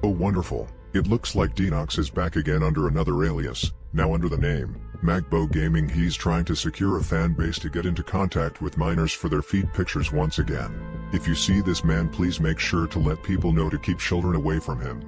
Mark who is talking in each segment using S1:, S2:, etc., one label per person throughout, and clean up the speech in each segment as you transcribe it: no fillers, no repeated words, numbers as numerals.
S1: Oh wonderful, it looks like Dinox is back again under another alias, now under the name Magboogaloo Gaming. He's trying to secure a fan base to get into contact with minors for their feed pictures once again. If you see this man, please make sure to let people know to keep children away from him.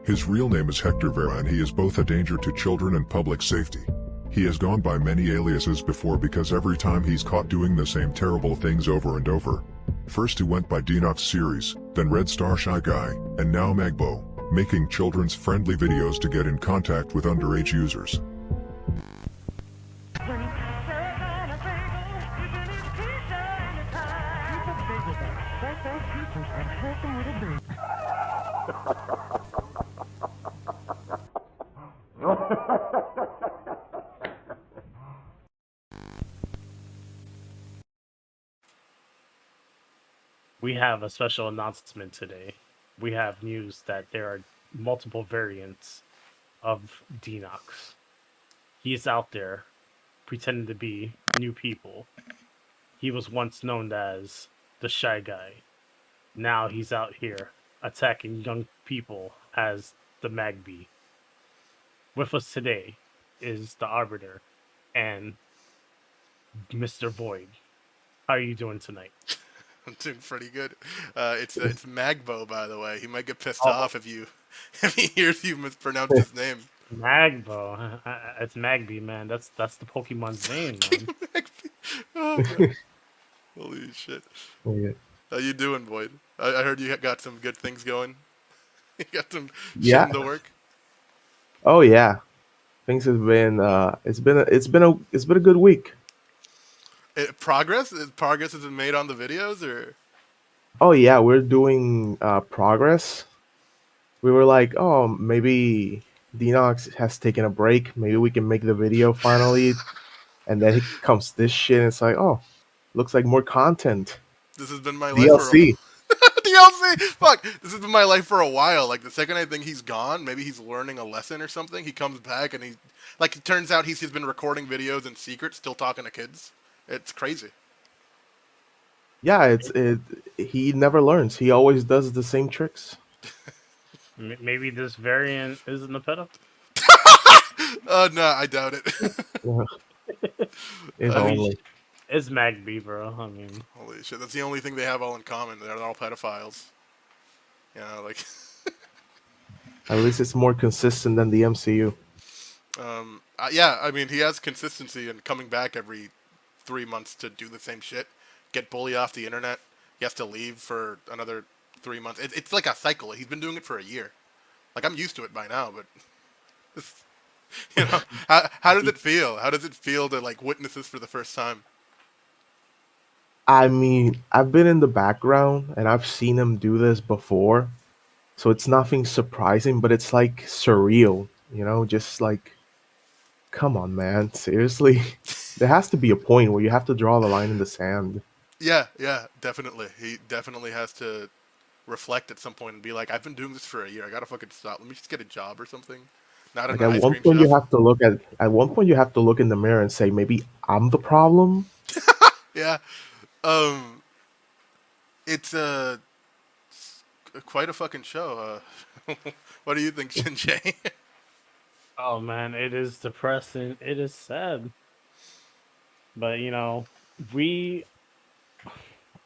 S1: His real name is Hector Vera and he is both a danger to children and public safety. He has gone by many aliases before because every time he's caught doing the same terrible things over and over. First he went by Dinox series, then Red Star Shy Guy, and now Magbo, making children's friendly videos to get in contact with underage users.
S2: We have a special announcement today. We have news that there are multiple variants of Dinox. He is out there pretending to be new people. He was once known as the Shy Guy. Now he's out here attacking young people as the Magby. With us today is the Arbiter and Mr. Void. How are you doing tonight?
S3: I'm doing pretty good. It's Magbo, by the way. He might get pissed off if he hears you mispronounce his name.
S2: Magbo. It's Magby, man. That's the Pokemon's name, man.
S3: Magby. Oh, man. Holy shit.
S4: Oh, yeah.
S3: How you doing, Boyd? I heard you got some good things going. You got some shit
S4: Yeah.
S3: in the work.
S4: Oh yeah. Things have been it's been a good week.
S3: Progress has been made on the videos, or
S4: Oh yeah, we're doing progress. We were like, oh, maybe Dinox has taken a break. Maybe we can make the video finally. And then comes this shit and it's like, oh, looks like more content.
S3: this has been my life for
S4: DLC.
S3: DLC. Fuck, this has been my life for a while. Like the second I think he's gone, maybe he's learning a lesson or something. He comes back and it turns out he's been recording videos in secret, still talking to kids. It's crazy.
S4: Yeah, he never learns. He always does the same tricks.
S2: Maybe this variant isn't a pedo?
S3: No, I doubt it.
S4: If
S2: I mean,
S4: only.
S2: it's Magby, bro. I mean,
S3: Holy shit, that's the only thing they have all in common. They're all pedophiles. You know, like.
S4: At least it's more consistent than the MCU.
S3: Yeah, I mean, he has consistency and coming back every 3 months to do the same shit. Get bullied off the internet. He has to leave for another 3 months. It's like a cycle. He's been doing it for a year. Like, I'm used to it by now, but you know, how does it feel? How does it feel to like witness this for the first time?
S4: I mean, I've been in the background and I've seen him do this before. So it's nothing surprising, but it's like surreal, just like, come on, man, seriously? There has to be a point where you have to draw the line in the sand.
S3: Yeah, definitely. He definitely has to reflect at some point and be like, I've been doing this for a year. I gotta fucking stop. Let me just get a job or something. Not an
S4: Like at
S3: ice
S4: one
S3: cream
S4: point you
S3: shop.
S4: have to look in the mirror and say, maybe I'm the problem.
S3: Yeah. It's quite a fucking show. What do you think, ShinJay?
S2: oh man, it is depressing. It is sad. But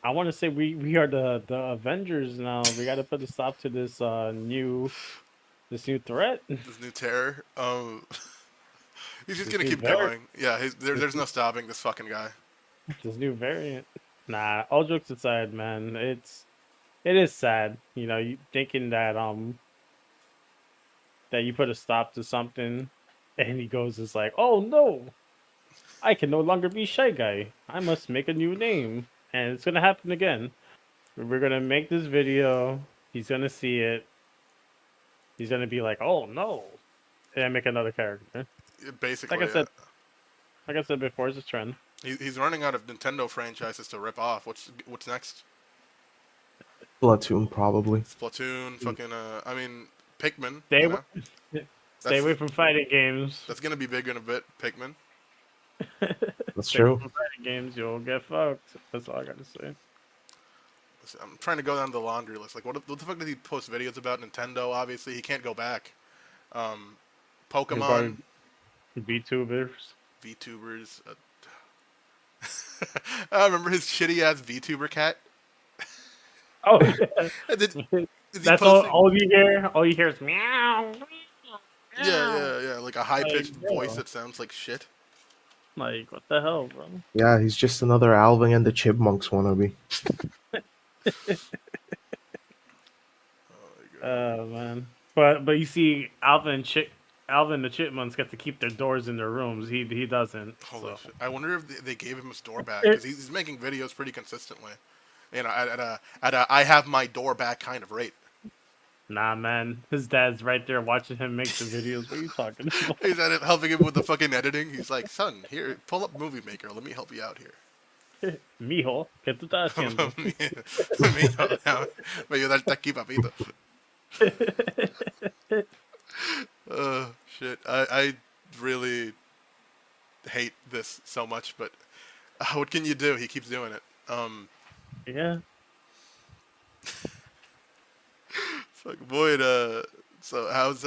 S2: I want to say we are the Avengers now. We got to put a stop to this new threat.
S3: This new terror. He's just
S2: This
S3: gonna
S2: new
S3: keep
S2: variant.
S3: going. Yeah, there's no stopping this fucking guy.
S2: This new variant. Nah, all jokes aside, man, it is sad. You thinking that you put a stop to something, and he goes, "Is like, oh no, I can no longer be Shy Guy. I must make a new name." And it's gonna happen again. We're gonna make this video. He's gonna see it. He's gonna be like, "Oh no," and I make another character.
S3: Basically,
S2: Like I said before, it's a trend.
S3: he's running out of Nintendo franchises to rip off. What's next?
S4: Platoon, probably.
S3: Splatoon, fucking. I mean, Pikmin.
S2: Stay
S3: You
S2: away,
S3: know,
S2: stay away from fighting games.
S3: that's gonna be big in a bit. Pikmin.
S4: That's
S2: Stay away
S4: true.
S2: from fighting games. You'll get fucked. That's all I gotta say.
S3: I'm trying to go down the laundry list. Like, what the fuck did he post videos about? Nintendo, obviously. He can't go back.
S2: He'll
S3: Pokemon,
S2: probably VTubers.
S3: VTubers. I remember his shitty ass VTuber cat.
S2: Oh yeah.
S3: And then, is he
S2: That's
S3: posting?
S2: all you hear. All you hear is meow, meow,
S3: Yeah,
S2: meow.
S3: yeah, yeah. Like a high
S2: Like,
S3: pitched voice
S2: yo,
S3: that sounds like shit.
S2: like what the hell, bro?
S4: Yeah, he's just another Alvin and the Chipmunks wannabe.
S3: Oh my god.
S2: Man. But you see, Alvin the Chipmunks get to keep their doors in their rooms. He doesn't.
S3: Holy
S2: So
S3: shit. I wonder if they gave him his door back because he's making videos pretty consistently. You know, at a I have my door back kind of rate.
S2: nah, man. His dad's right there watching him make the videos. What are you talking about?
S3: He's at it helping him with the fucking editing. He's like, son, here, pull up Movie Maker. Let me help you out here.
S2: Mijo, ¿qué tú estás haciendo?
S3: Me ayudaste aquí, papito. Shit. I really hate this so much, but what can you do? He keeps doing it.
S2: Yeah.
S3: Fuck, Boyd. So how's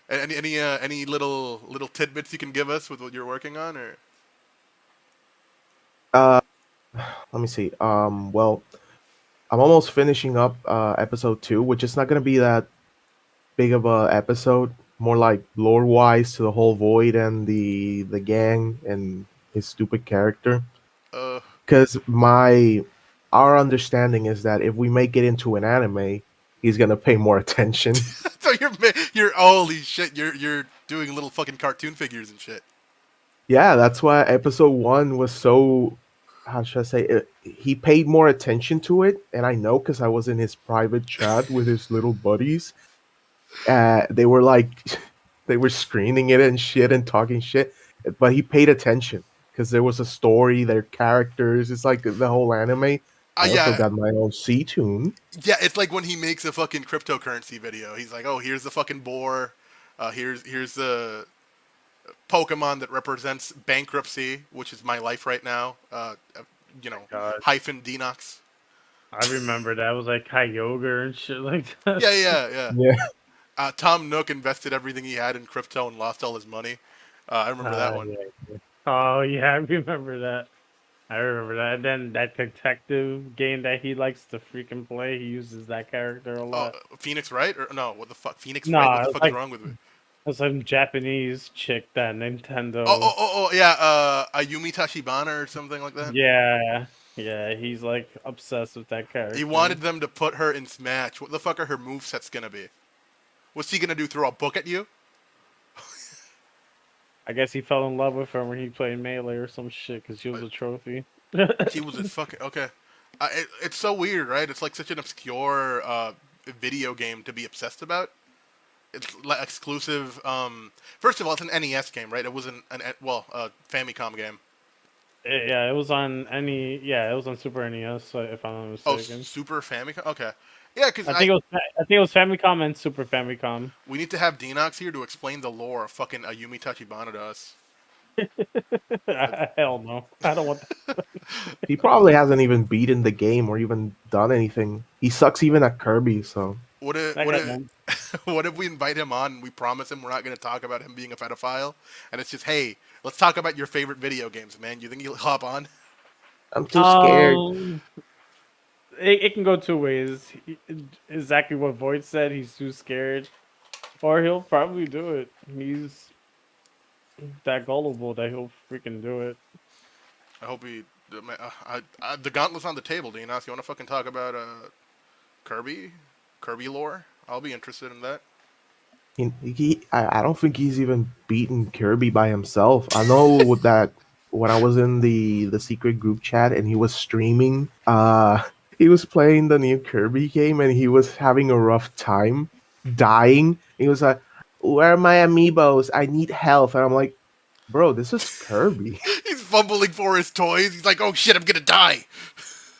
S3: any little tidbits you can give us with what you're working on, or?
S4: Uh, Let me see. Well, I'm almost finishing up episode 2, which is not gonna be that big of a episode. More like lore wise to the whole Void and the gang and his stupid character.
S3: Uh,
S4: Because our understanding is that if we make it into an anime, he's gonna pay more attention.
S3: so you're holy shit. You're doing little fucking cartoon figures and shit.
S4: Yeah, that's why episode 1 was so. How should I say it? He paid more attention to it, and I know because I was in his private chat with his little buddies. They were like, they were screening it and shit and talking shit, but he paid attention because there was a story, their characters. It's like the whole anime. I also
S3: Yeah,
S4: got my own C tune.
S3: yeah. It's like when he makes a fucking cryptocurrency video. He's like, oh, here's the fucking boar. Here's the Pokemon that represents bankruptcy, which is my life right now.
S2: God.
S3: Hyphen Dinox.
S2: I remember that. It was like Kyogre and shit like that.
S3: Yeah.
S4: Yeah,
S3: Tom Nook invested everything he had in crypto and lost all his money. I remember that one.
S2: Yeah. Oh yeah, I remember that. I remember that. And then that detective game that he likes to freaking play, he uses that character a
S3: Oh,
S2: lot.
S3: Phoenix Wright? Or no, what the fuck? Phoenix Wright?
S2: Nah,
S3: What the
S2: it's
S3: fuck is
S2: like
S3: wrong with me?
S2: some Japanese chick that Nintendo.
S3: Yeah. Ayumi Tachibana or something like that.
S2: Yeah, he's like obsessed with that character.
S3: He wanted them to put her in Smash. What the fuck are her movesets gonna be? What's he gonna do? Throw a book at you?
S2: I guess he fell in love with her when he played Melee or some shit because she was a trophy.
S3: He was a fucking okay. It's so weird, right? It's like such an obscure video game to be obsessed about. It's like exclusive. First of all, it's an NES game, right? It was a Famicom game.
S2: Yeah, it was on it was on Super NES, if I'm not
S3: Oh,
S2: mistaken.
S3: Super Famicom. Okay, yeah, because
S2: I think it was Famicom and Super Famicom.
S3: we need to have Dinox here to explain the lore of fucking Ayumi Tachibana to us.
S2: Hell no, I don't want that.
S4: he probably hasn't even beaten the game or even done anything. He sucks even at Kirby. So
S3: What if
S2: That
S3: what
S2: guy,
S3: if,
S2: man.
S3: what if we invite him on and we promise him we're not going to talk about him being a pedophile, and it's just, hey, let's talk about your favorite video games, man. You think he'll hop on?
S4: I'm too scared.
S2: It can go two ways. Exactly what Void said. He's too scared, or he'll probably do it. He's that gullible that he'll freaking do it.
S3: I hope he. The gauntlet's on the table, Dinos. You want to fucking talk about Kirby lore? I'll be interested in that.
S4: I don't think he's even beaten Kirby by himself. I know that when I was in the secret group chat and he was streaming, he was playing the new Kirby game and he was having a rough time, dying. He was like, "Where are my amiibos? I need health." And I'm like, "Bro, this is Kirby."
S3: He's fumbling for his toys. He's like, oh shit, I'm gonna die.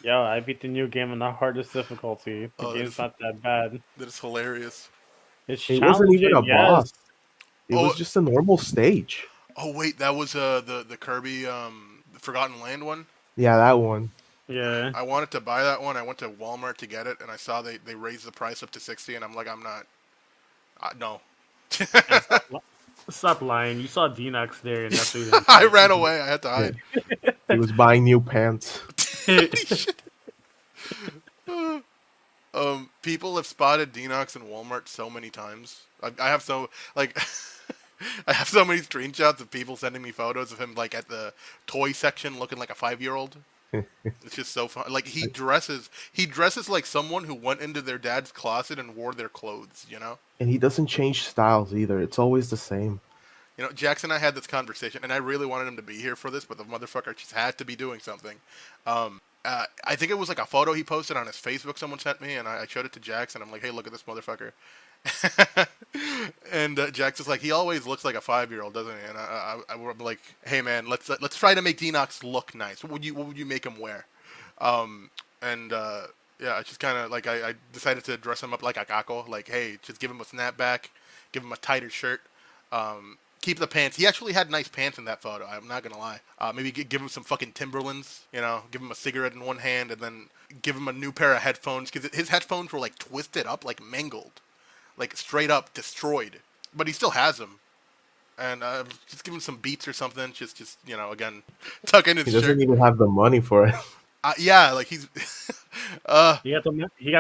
S2: Yo, I beat the new game on the hardest difficulty. The
S3: Oh,
S2: game's not that bad.
S3: That is hilarious.
S2: It's
S4: It wasn't even a
S2: challenging, yes.
S4: boss. It was just a normal stage.
S3: Oh wait, that was the Kirby the Forgotten Land one.
S4: Yeah, that one.
S2: Yeah.
S3: I wanted to buy that one. I went to Walmart to get it, and I saw they raised the price up to 60, and I'm like, I'm not. No.
S2: And stop lying. You saw Dinox there, and that's what you
S3: I ran away. I had to
S4: Yeah.
S3: hide.
S4: He was buying new pants.
S3: Holy shit. People have spotted Dinox in Walmart so many times. I have so like, I have so many screenshots of people sending me photos of him like at the toy section looking like a 5-year-old. It's just so fun. Like he dresses like someone who went into their dad's closet and wore their clothes. You know.
S4: And he doesn't change styles either. It's always the same.
S3: You know, Jackson and I had this conversation, and I really wanted him to be here for this, but the motherfucker just had to be doing something. I think it was like a photo he posted on his Facebook someone sent me, and I showed it to Jackson. I'm like, hey, look at this motherfucker. And Jackson's like, he always looks like a 5-year-old, doesn't he? And I'm like, hey, man, let's try to make Dinox look nice. What would you make him wear? Yeah, I just kind of like I decided to dress him up like a Kako. Like, hey, just give him a snapback, give him a tighter shirt. Keep the pants. He actually had nice pants in that photo. I'm not gonna lie. Maybe give him some fucking Timberlands. You know, give him a cigarette in one hand, and then give him a new pair of headphones because his headphones were like twisted up, like mangled, like straight up destroyed. But he still has them. And just give him some Beats or something. Just you know, again, tuck in his
S4: He
S3: shirt.
S4: doesn't even have the money for it.
S3: Yeah, like he's.
S2: He got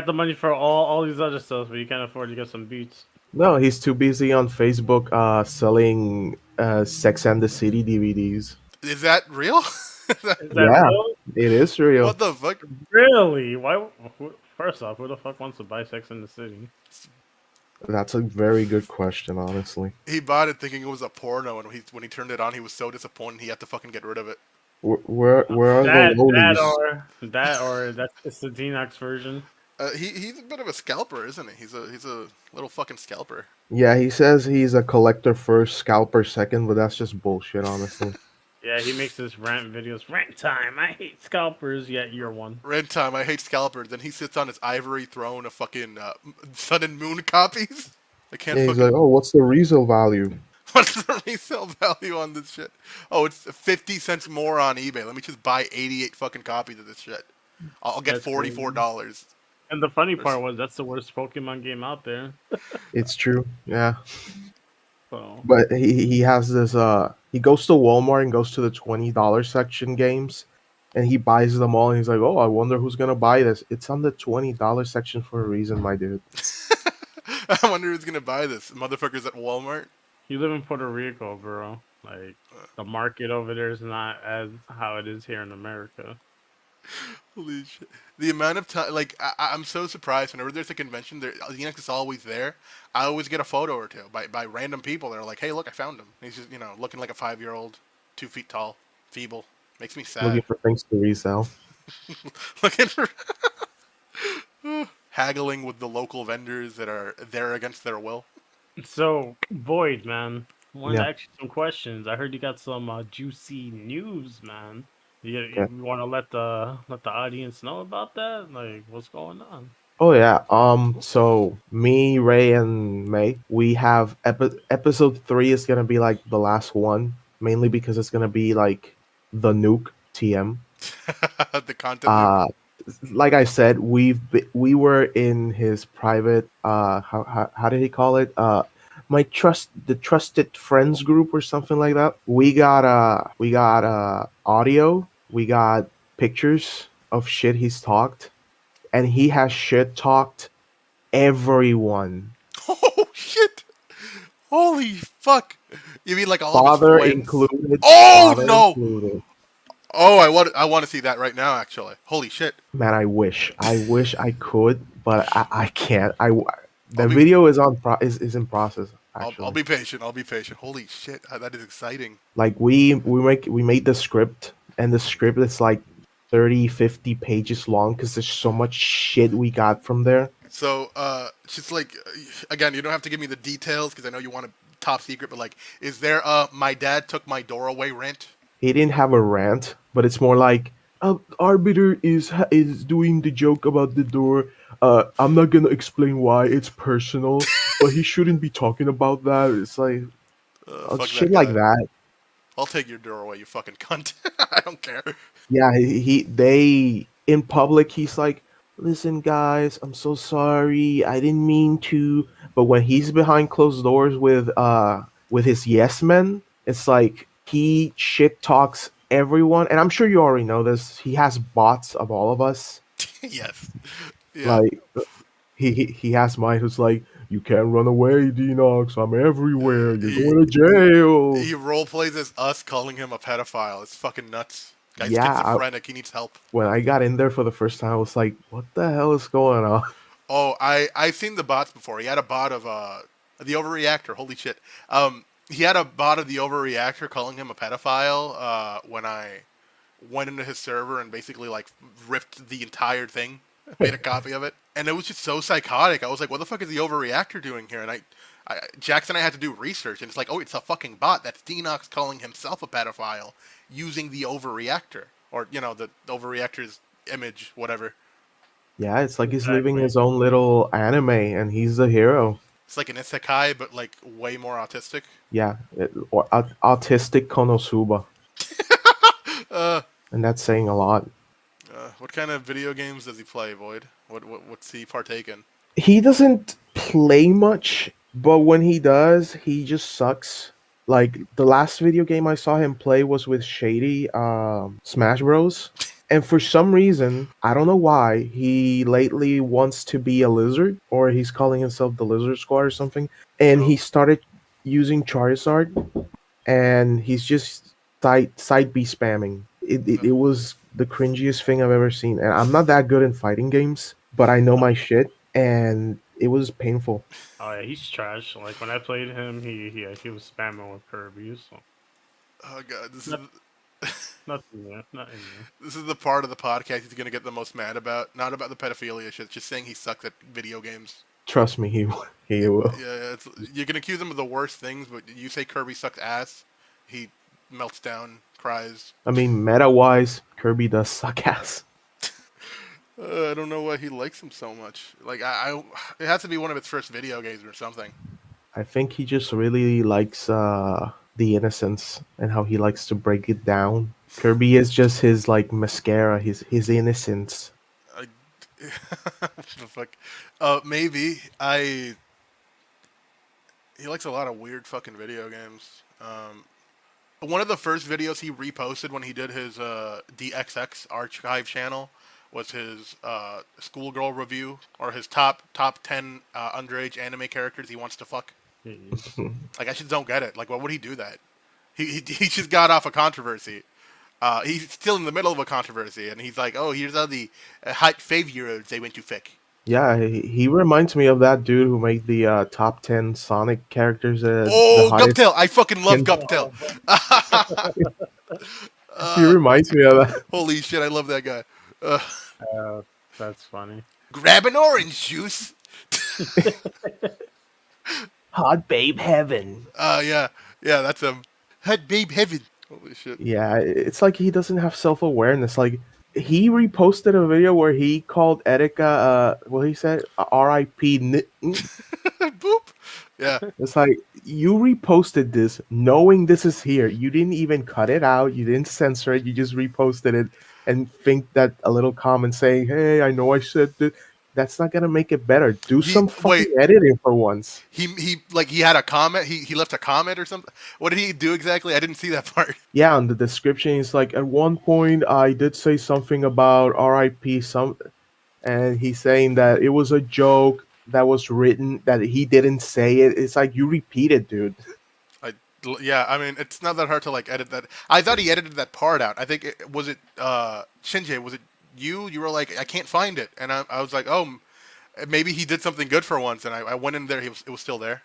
S2: the money for all these other stuff, but you can't afford to get some Beats.
S4: No, he's too busy on Facebook selling Sex and the City DVDs.
S3: Is that real?
S2: Is that
S4: Yeah,
S2: real?
S4: it is real.
S3: What the fuck?
S2: Really? Why? First off, who the fuck wants to buy Sex in the City?
S4: That's a very good question, honestly.
S3: He bought it thinking it was a porno, and when he turned it on, he was so disappointed he had to fucking get rid of it.
S4: Where are
S2: That
S4: the lolies?
S2: that's it's the Dinox version.
S3: He's a bit of a scalper, isn't he? He's a little fucking scalper.
S4: Yeah, he says he's a collector first, scalper second, but that's just bullshit, honestly.
S2: Yeah, he makes his rant videos. Rant time. I hate scalpers. Yet you're one.
S3: Red time, I hate scalpers. Then he sits on his ivory throne of fucking Sun and Moon copies. I can't
S4: And he's
S3: fucking.
S4: like, oh, what's the resale value?
S3: What's the resale value on this shit? Oh, it's 50 cents more on eBay. Let me just buy 88 fucking copies of this shit. I'll get
S2: That's
S3: $44.
S2: And the funny part was that's the worst Pokemon game out there.
S4: It's true, yeah.
S2: So
S4: But he has this he goes to Walmart and goes to the $20 section games and he buys them all and he's like, oh, I wonder who's gonna buy this. It's on the $20 section for a reason, my dude.
S3: I wonder who's gonna buy this. Motherfuckers at Walmart.
S2: you live in Puerto Rico, bro. Like the market over there is not as how it is here in America.
S3: Holy shit. The amount of time, like, I'm so surprised whenever there's a convention, Dinox is always there. I always get a photo or two by random people that are like, hey, look, I found him. And he's just, you know, looking like a 5-year-old, 2 feet tall, feeble. Makes me sad.
S4: Looking for things to resell.
S3: Looking for. Haggling with the local vendors that are there against their will.
S2: So Void, man, I wanted
S4: Yeah.
S2: to ask you some questions. I heard you got some juicy news, man. You
S4: Okay.
S2: want to let the audience know about that? Like, what's going on?
S4: Oh yeah. So me, Ray, and May, we have episode 3 is gonna be like the last one, mainly because it's gonna be like the nuke TM.
S3: The content. Nuke.
S4: Like I said, we were in his private how did he call it? The trusted friends group or something like that. We got audio, we got pictures of shit he's talked, and he has shit talked everyone.
S3: Oh, shit. Holy fuck. You mean like all
S4: Father
S3: of his friends?
S4: included.
S3: Oh,
S4: Father
S3: no.
S4: included.
S3: Oh, I want to see that right now, actually. Holy shit.
S4: Man, I wish I could, but I can't. The
S3: I'll be-
S4: video is is in process. Actually,
S3: I'll be patient. I'll be patient. Holy shit. That is exciting.
S4: like we made the script, and the script is like 30-50 pages long because there's so much shit we got from there.
S3: So, just like, again, you don't have to give me the details because I know you want a top secret, but like, is there my dad took my door away rant?
S4: He didn't have a rant, but it's more like Arbiter is doing the joke about the door. I'm not gonna explain why. It's personal, but he shouldn't be talking about that. It's like
S3: Fuck
S4: shit
S3: that
S4: like
S3: guy.
S4: that.
S3: I'll take your door away, you fucking cunt. I don't care.
S4: Yeah, in public he's like, "Listen, guys, I'm so sorry. I didn't mean to." But when he's behind closed doors with his yes men, it's like he shit talks everyone. And I'm sure you already know this. He has bots of all of us.
S3: Yes. Yeah.
S4: Like he has mine who's like, "You can't run away, Dinox. I'm everywhere. You're
S3: He
S4: going to jail."
S3: he role plays as us calling him a pedophile. It's fucking nuts. Guy's
S4: Yeah,
S3: schizophrenic. He needs help.
S4: when I got in there for the first time, I was like, "What the hell is going on?"
S3: Oh, I've seen the bots before. He had a bot of the overreactor. Holy shit. He had a bot of the overreactor calling him a pedophile. When I went into his server and basically like ripped the entire thing, made a copy of it, and it was just so psychotic. I was like, "What the fuck is the overreactor doing here?" And Jackson and I had to do research, and it's like, "Oh, it's a fucking bot. That's Dinox calling himself a pedophile using the overreactor, or the overreactor's image, whatever."
S4: Yeah, it's like he's living
S2: Exactly.
S4: his own little anime, and he's the hero.
S3: It's like an isekai, but like way more autistic.
S4: Yeah, or autistic Konosuba,
S3: Uh,
S4: and that's saying a lot.
S3: what kind of video games does he play, Void? What's he partake in?
S4: He doesn't play much, but when he does, he just sucks. Like the last video game I saw him play was with Shady, Smash Bros. And for some reason, I don't know why, he lately wants to be a lizard, or he's calling himself the Lizard Squad or something. And
S3: Oh,
S4: he started using Charizard, and he's just side B spamming. It was the cringiest thing I've ever seen. And I'm not that good in fighting games, but I know my shit, and it was painful.
S2: Oh yeah, he's trash. Like when I played him, he was spamming with Kirby. So
S3: oh god, this is
S2: not, nothing new, nothing new.
S3: this is the part of the podcast he's gonna get the most mad about. Not about the pedophilia shit, just saying he sucks at video games.
S4: Trust me, he will.
S3: Yeah, you can accuse him of the worst things, but you say Kirby sucks ass, he melts down, cries.
S4: I mean, meta wise, Kirby does suck ass.
S3: I don't know why he likes him so much. Like it has to be one of its first video games or something.
S4: I think he just really likes the innocence and how he likes to break it down. Kirby is just his like mascara, his innocence.
S3: I, what the fuck? Maybe he likes a lot of weird fucking video games. One of the first videos he reposted when he did his DXX archive channel was his schoolgirl review, or his top 10 underage anime characters he wants to fuck. Like, I just don't get it. Like, why would he do that? He just got off a controversy. He's still in the middle of a controversy, and he's like, "Oh, here's all the hot 5-year-olds they went to fick."
S4: Yeah, he reminds me of that dude who made the top 10 Sonic characters, the
S3: Oh,
S4: highest.
S3: Guptail! I fucking love
S4: Can-
S3: Guptail.
S4: he reminds me of that.
S3: Holy shit, I love that guy. Uh,
S2: That's funny.
S3: grab an orange juice.
S4: Hot babe heaven.
S3: Yeah, that's him. Hot babe heaven. Holy shit.
S4: Yeah, it's like he doesn't have self awareness. Like he reposted a video where he called Erika, what he said, R.I.P.
S3: Boop. Yeah.
S4: It's like you reposted this knowing this is here. You didn't even cut it out. You didn't censor it. You just reposted it and think that a little comment saying, "Hey, I know I said that." That's not gonna make it better. Do
S3: He
S4: some
S3: wait.
S4: fucking editing for once.
S3: He had a comment. He left a comment or something. What did he do exactly? I didn't see that part.
S4: Yeah, on the description, it's like at one point I did say something about R.I.P. some, and he's saying that it was a joke that was written that he didn't say it. It's like you repeat it, dude.
S3: Yeah, I mean, it's not that hard to like edit that. I thought he edited that part out. I think was it ShinJay. Was it you? You were like, I can't find it, and I was like, oh, maybe he did something good for once. And I went in there. It was still there.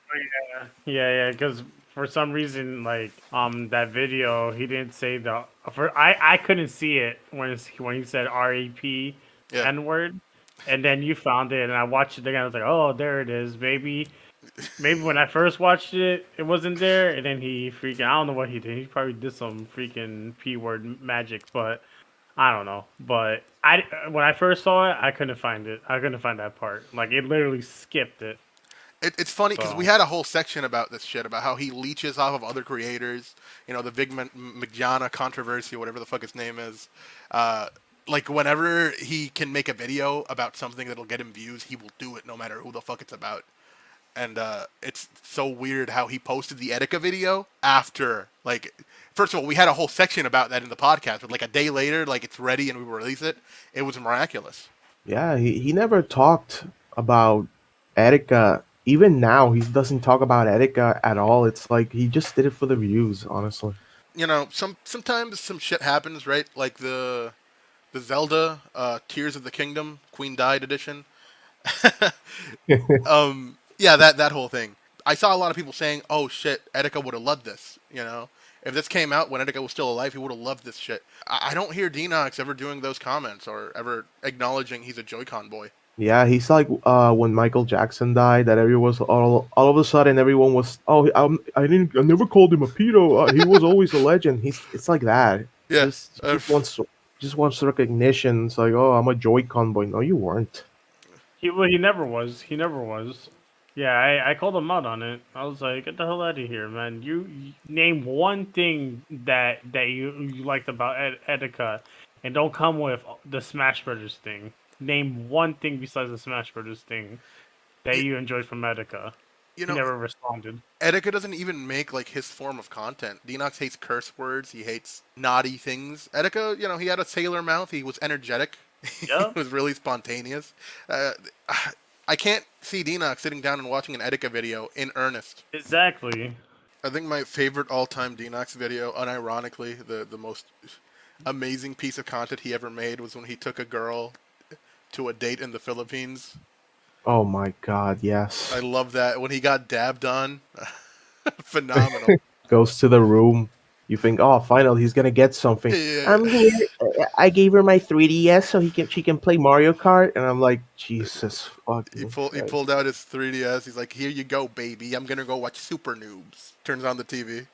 S2: Yeah. Because for some reason, like that video, he didn't say I couldn't see it when he said REP
S3: Yeah.
S2: N word, and then you found it, and I watched it again. I was like, oh, there it is. Maybe when I first watched it, it wasn't there, and then I don't know what he did. He probably did some freaking P word magic, but I don't know. But when I first saw it, I couldn't find it. I couldn't find that part. Like it literally skipped it.
S3: It's funny because
S2: So
S3: we had a whole section about this shit, about how he leeches off of other creators. The Big McJana controversy, or whatever the fuck his name is. Like whenever he can make a video about something that'll get him views, he will do it no matter who the fuck it's about. And it's so weird how he posted the Etika video after, like, first of all, we had a whole section about that in the podcast, but like a day later, like it's ready and we will release it. It was miraculous.
S4: Yeah, he never talked about Erika. Even now, he doesn't talk about Erika at all. It's like he just did it for the views, honestly.
S3: You know, sometimes some shit happens, right? Like the Zelda Tears of the Kingdom Queen Died edition. Yeah, that whole thing. I saw a lot of people saying, "Oh shit, Etika would have loved this." You know, if this came out when Etika was still alive, he would have loved this shit. I don't hear Dinox ever doing those comments or ever acknowledging he's a Joy-Con boy.
S4: Yeah, he's like when Michael Jackson died. That everyone was all of a sudden everyone was I never called him a pedo. He was always a legend. It's like that.
S3: Yeah,
S4: Just just wants recognition. It's like, oh, I'm a Joy-Con boy. No, you weren't.
S2: He never was. He never was. Yeah, I called him out on it. I was like, "Get the hell out of here, man! You name one thing that you liked about Etika, and don't come with the Smash Brothers thing. Name one thing besides the Smash Brothers thing that
S3: you,
S2: you enjoyed from Etika."
S3: you
S2: He
S3: know,
S2: never responded.
S3: Etika doesn't even make like his form of content. Dinox hates curse words. He hates naughty things. Etika, you know, he had a sailor mouth. He was energetic. He
S2: Yep,
S3: was really spontaneous. Uh, I can't see Dinox sitting down and watching an Etika video in earnest.
S2: exactly.
S3: I think my favorite all-time Dinox video, unironically, the most amazing piece of content he ever made was when he took a girl to a date in the Philippines.
S4: Oh my God,
S3: I
S4: yes.
S3: love that when he got dabbed on. Phenomenal.
S4: Goes to the room. You think, oh, finally he's gonna get something.
S3: Yeah,
S4: I'm here. I gave her my 3DS so she can play Mario Kart, and I'm like, Jesus fucking
S3: he
S4: Christ.
S3: pulled out his 3DS. He's like, "Here you go, baby. I'm gonna go watch Super Noobs." Turns on the TV.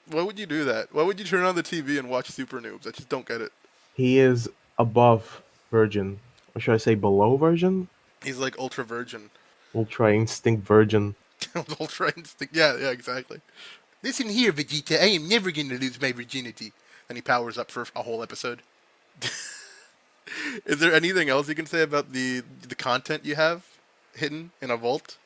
S3: Why would you do that? Why would you turn on the TV and watch Super Noobs? I just don't get it.
S4: He is above virgin, or should I say below virgin?
S3: He's like ultra virgin.
S4: Ultra instinct virgin.
S3: Ultra instinct. Yeah, yeah, exactly. Listen here, Vegeta. I am never gonna lose my virginity. And he powers up for a whole episode. Is there anything else you can say about the content you have hidden in a vault?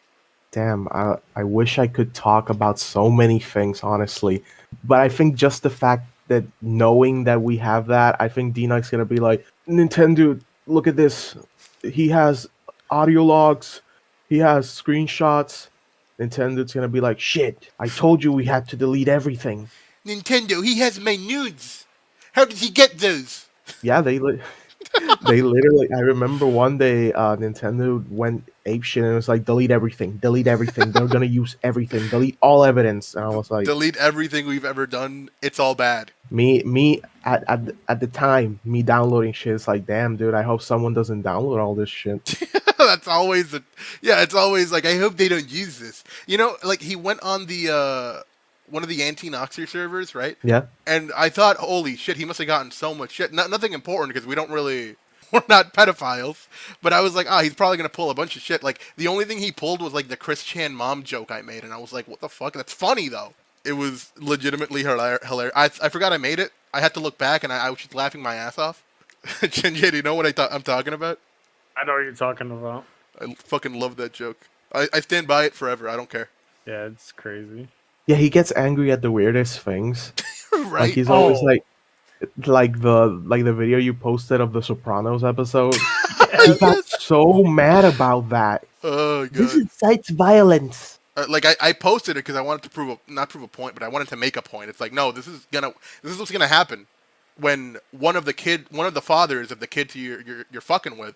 S4: Damn, I wish I could talk about so many things, honestly. But I think just the fact that knowing that we have that, I think Dinox gonna be like, Nintendo, look at this. He has audio logs, he has screenshots. Nintendo's gonna be like, shit, I told you we had to delete everything.
S3: Nintendo, he has my nudes. How did he get those?
S4: Yeah, they literally. I remember one day, Nintendo went apeshit and it was like, delete everything, delete everything. They're gonna use everything, delete all evidence. And I was like,
S3: Delete everything we've ever done. It's all bad.
S4: me at the time, me downloading shit. It's like, damn, dude. I hope someone doesn't download all this shit.
S3: That's always yeah. It's always like I hope they don't use this. You know, like he went on the one of the anti-Noxer servers, right?
S4: Yeah,
S3: And I thought, holy shit, he must have gotten so much shit. Nothing important because we don't really, we're not pedophiles. But I was like, he's probably gonna pull a bunch of shit. Like the only thing he pulled was like the Chris Chan mom joke I made, and I was like, what the fuck? That's funny though. It was legitimately hilarious. I forgot I made it. I had to look back, and I was just laughing my ass off. ShinJay, do you know what I'm talking about?
S2: I know what you're talking about.
S3: I fucking love that joke. I stand by it forever. I don't care.
S2: Yeah, it's crazy.
S4: yeah. He gets angry at the weirdest things. Like
S3: Right?
S4: he's always
S2: Oh,
S4: like the video you posted of the Sopranos episode. He
S2: yes.
S4: got
S3: Yes.
S4: so mad about that.
S3: Oh
S4: This
S3: god.
S4: incites violence.
S3: Like I posted it because I wanted to not prove a point, but I wanted to make a point. It's like, no, this is what's gonna happen when one of the fathers of the kid you're fucking with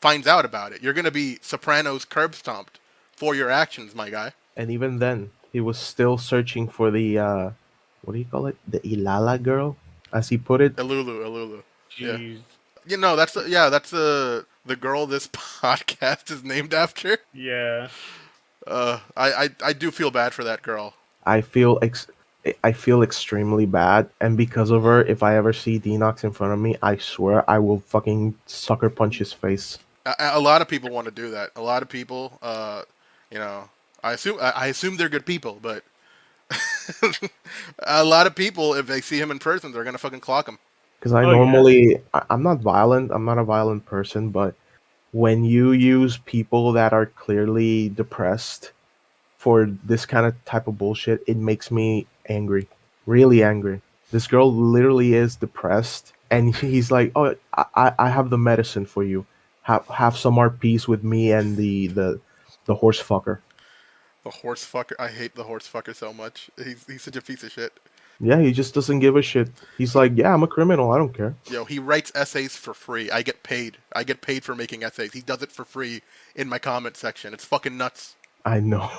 S3: finds out about it. You're gonna be Sopranos curb stomped for your actions, my guy.
S4: And even then, he was still searching for the what do you call it? The Ilala girl, as he put it.
S3: Elulu. Yeah.
S2: Jeez.
S3: You know, that's the girl this podcast is named after.
S2: Yeah.
S3: I do feel bad for that girl.
S4: I feel I feel extremely bad, and because of her, if I ever see Dinox in front of me, I swear I will fucking sucker punch his face.
S3: A lot of people want to do that. A lot of people, you know, I assume they're good people, but a lot of people, if they see him in person, they're gonna fucking clock him.
S4: Because I
S2: Oh yeah.
S4: normally I'm not violent. I'm not a violent person, but when you use people that are clearly depressed for this kind of type of bullshit, it makes me angry, really angry. This girl literally is depressed, and he's like, "Oh, I have the medicine for you. Have some more peace with me and the horse fucker."
S3: The horse fucker. I hate the horse fucker so much. He's such a piece of shit.
S4: Yeah, he just doesn't give a shit. He's like, "Yeah, I'm a criminal. I don't care."
S3: Yo, he writes essays for free. I get paid. I get paid for making essays. He does it for free in my comment section. It's fucking nuts.
S4: I know.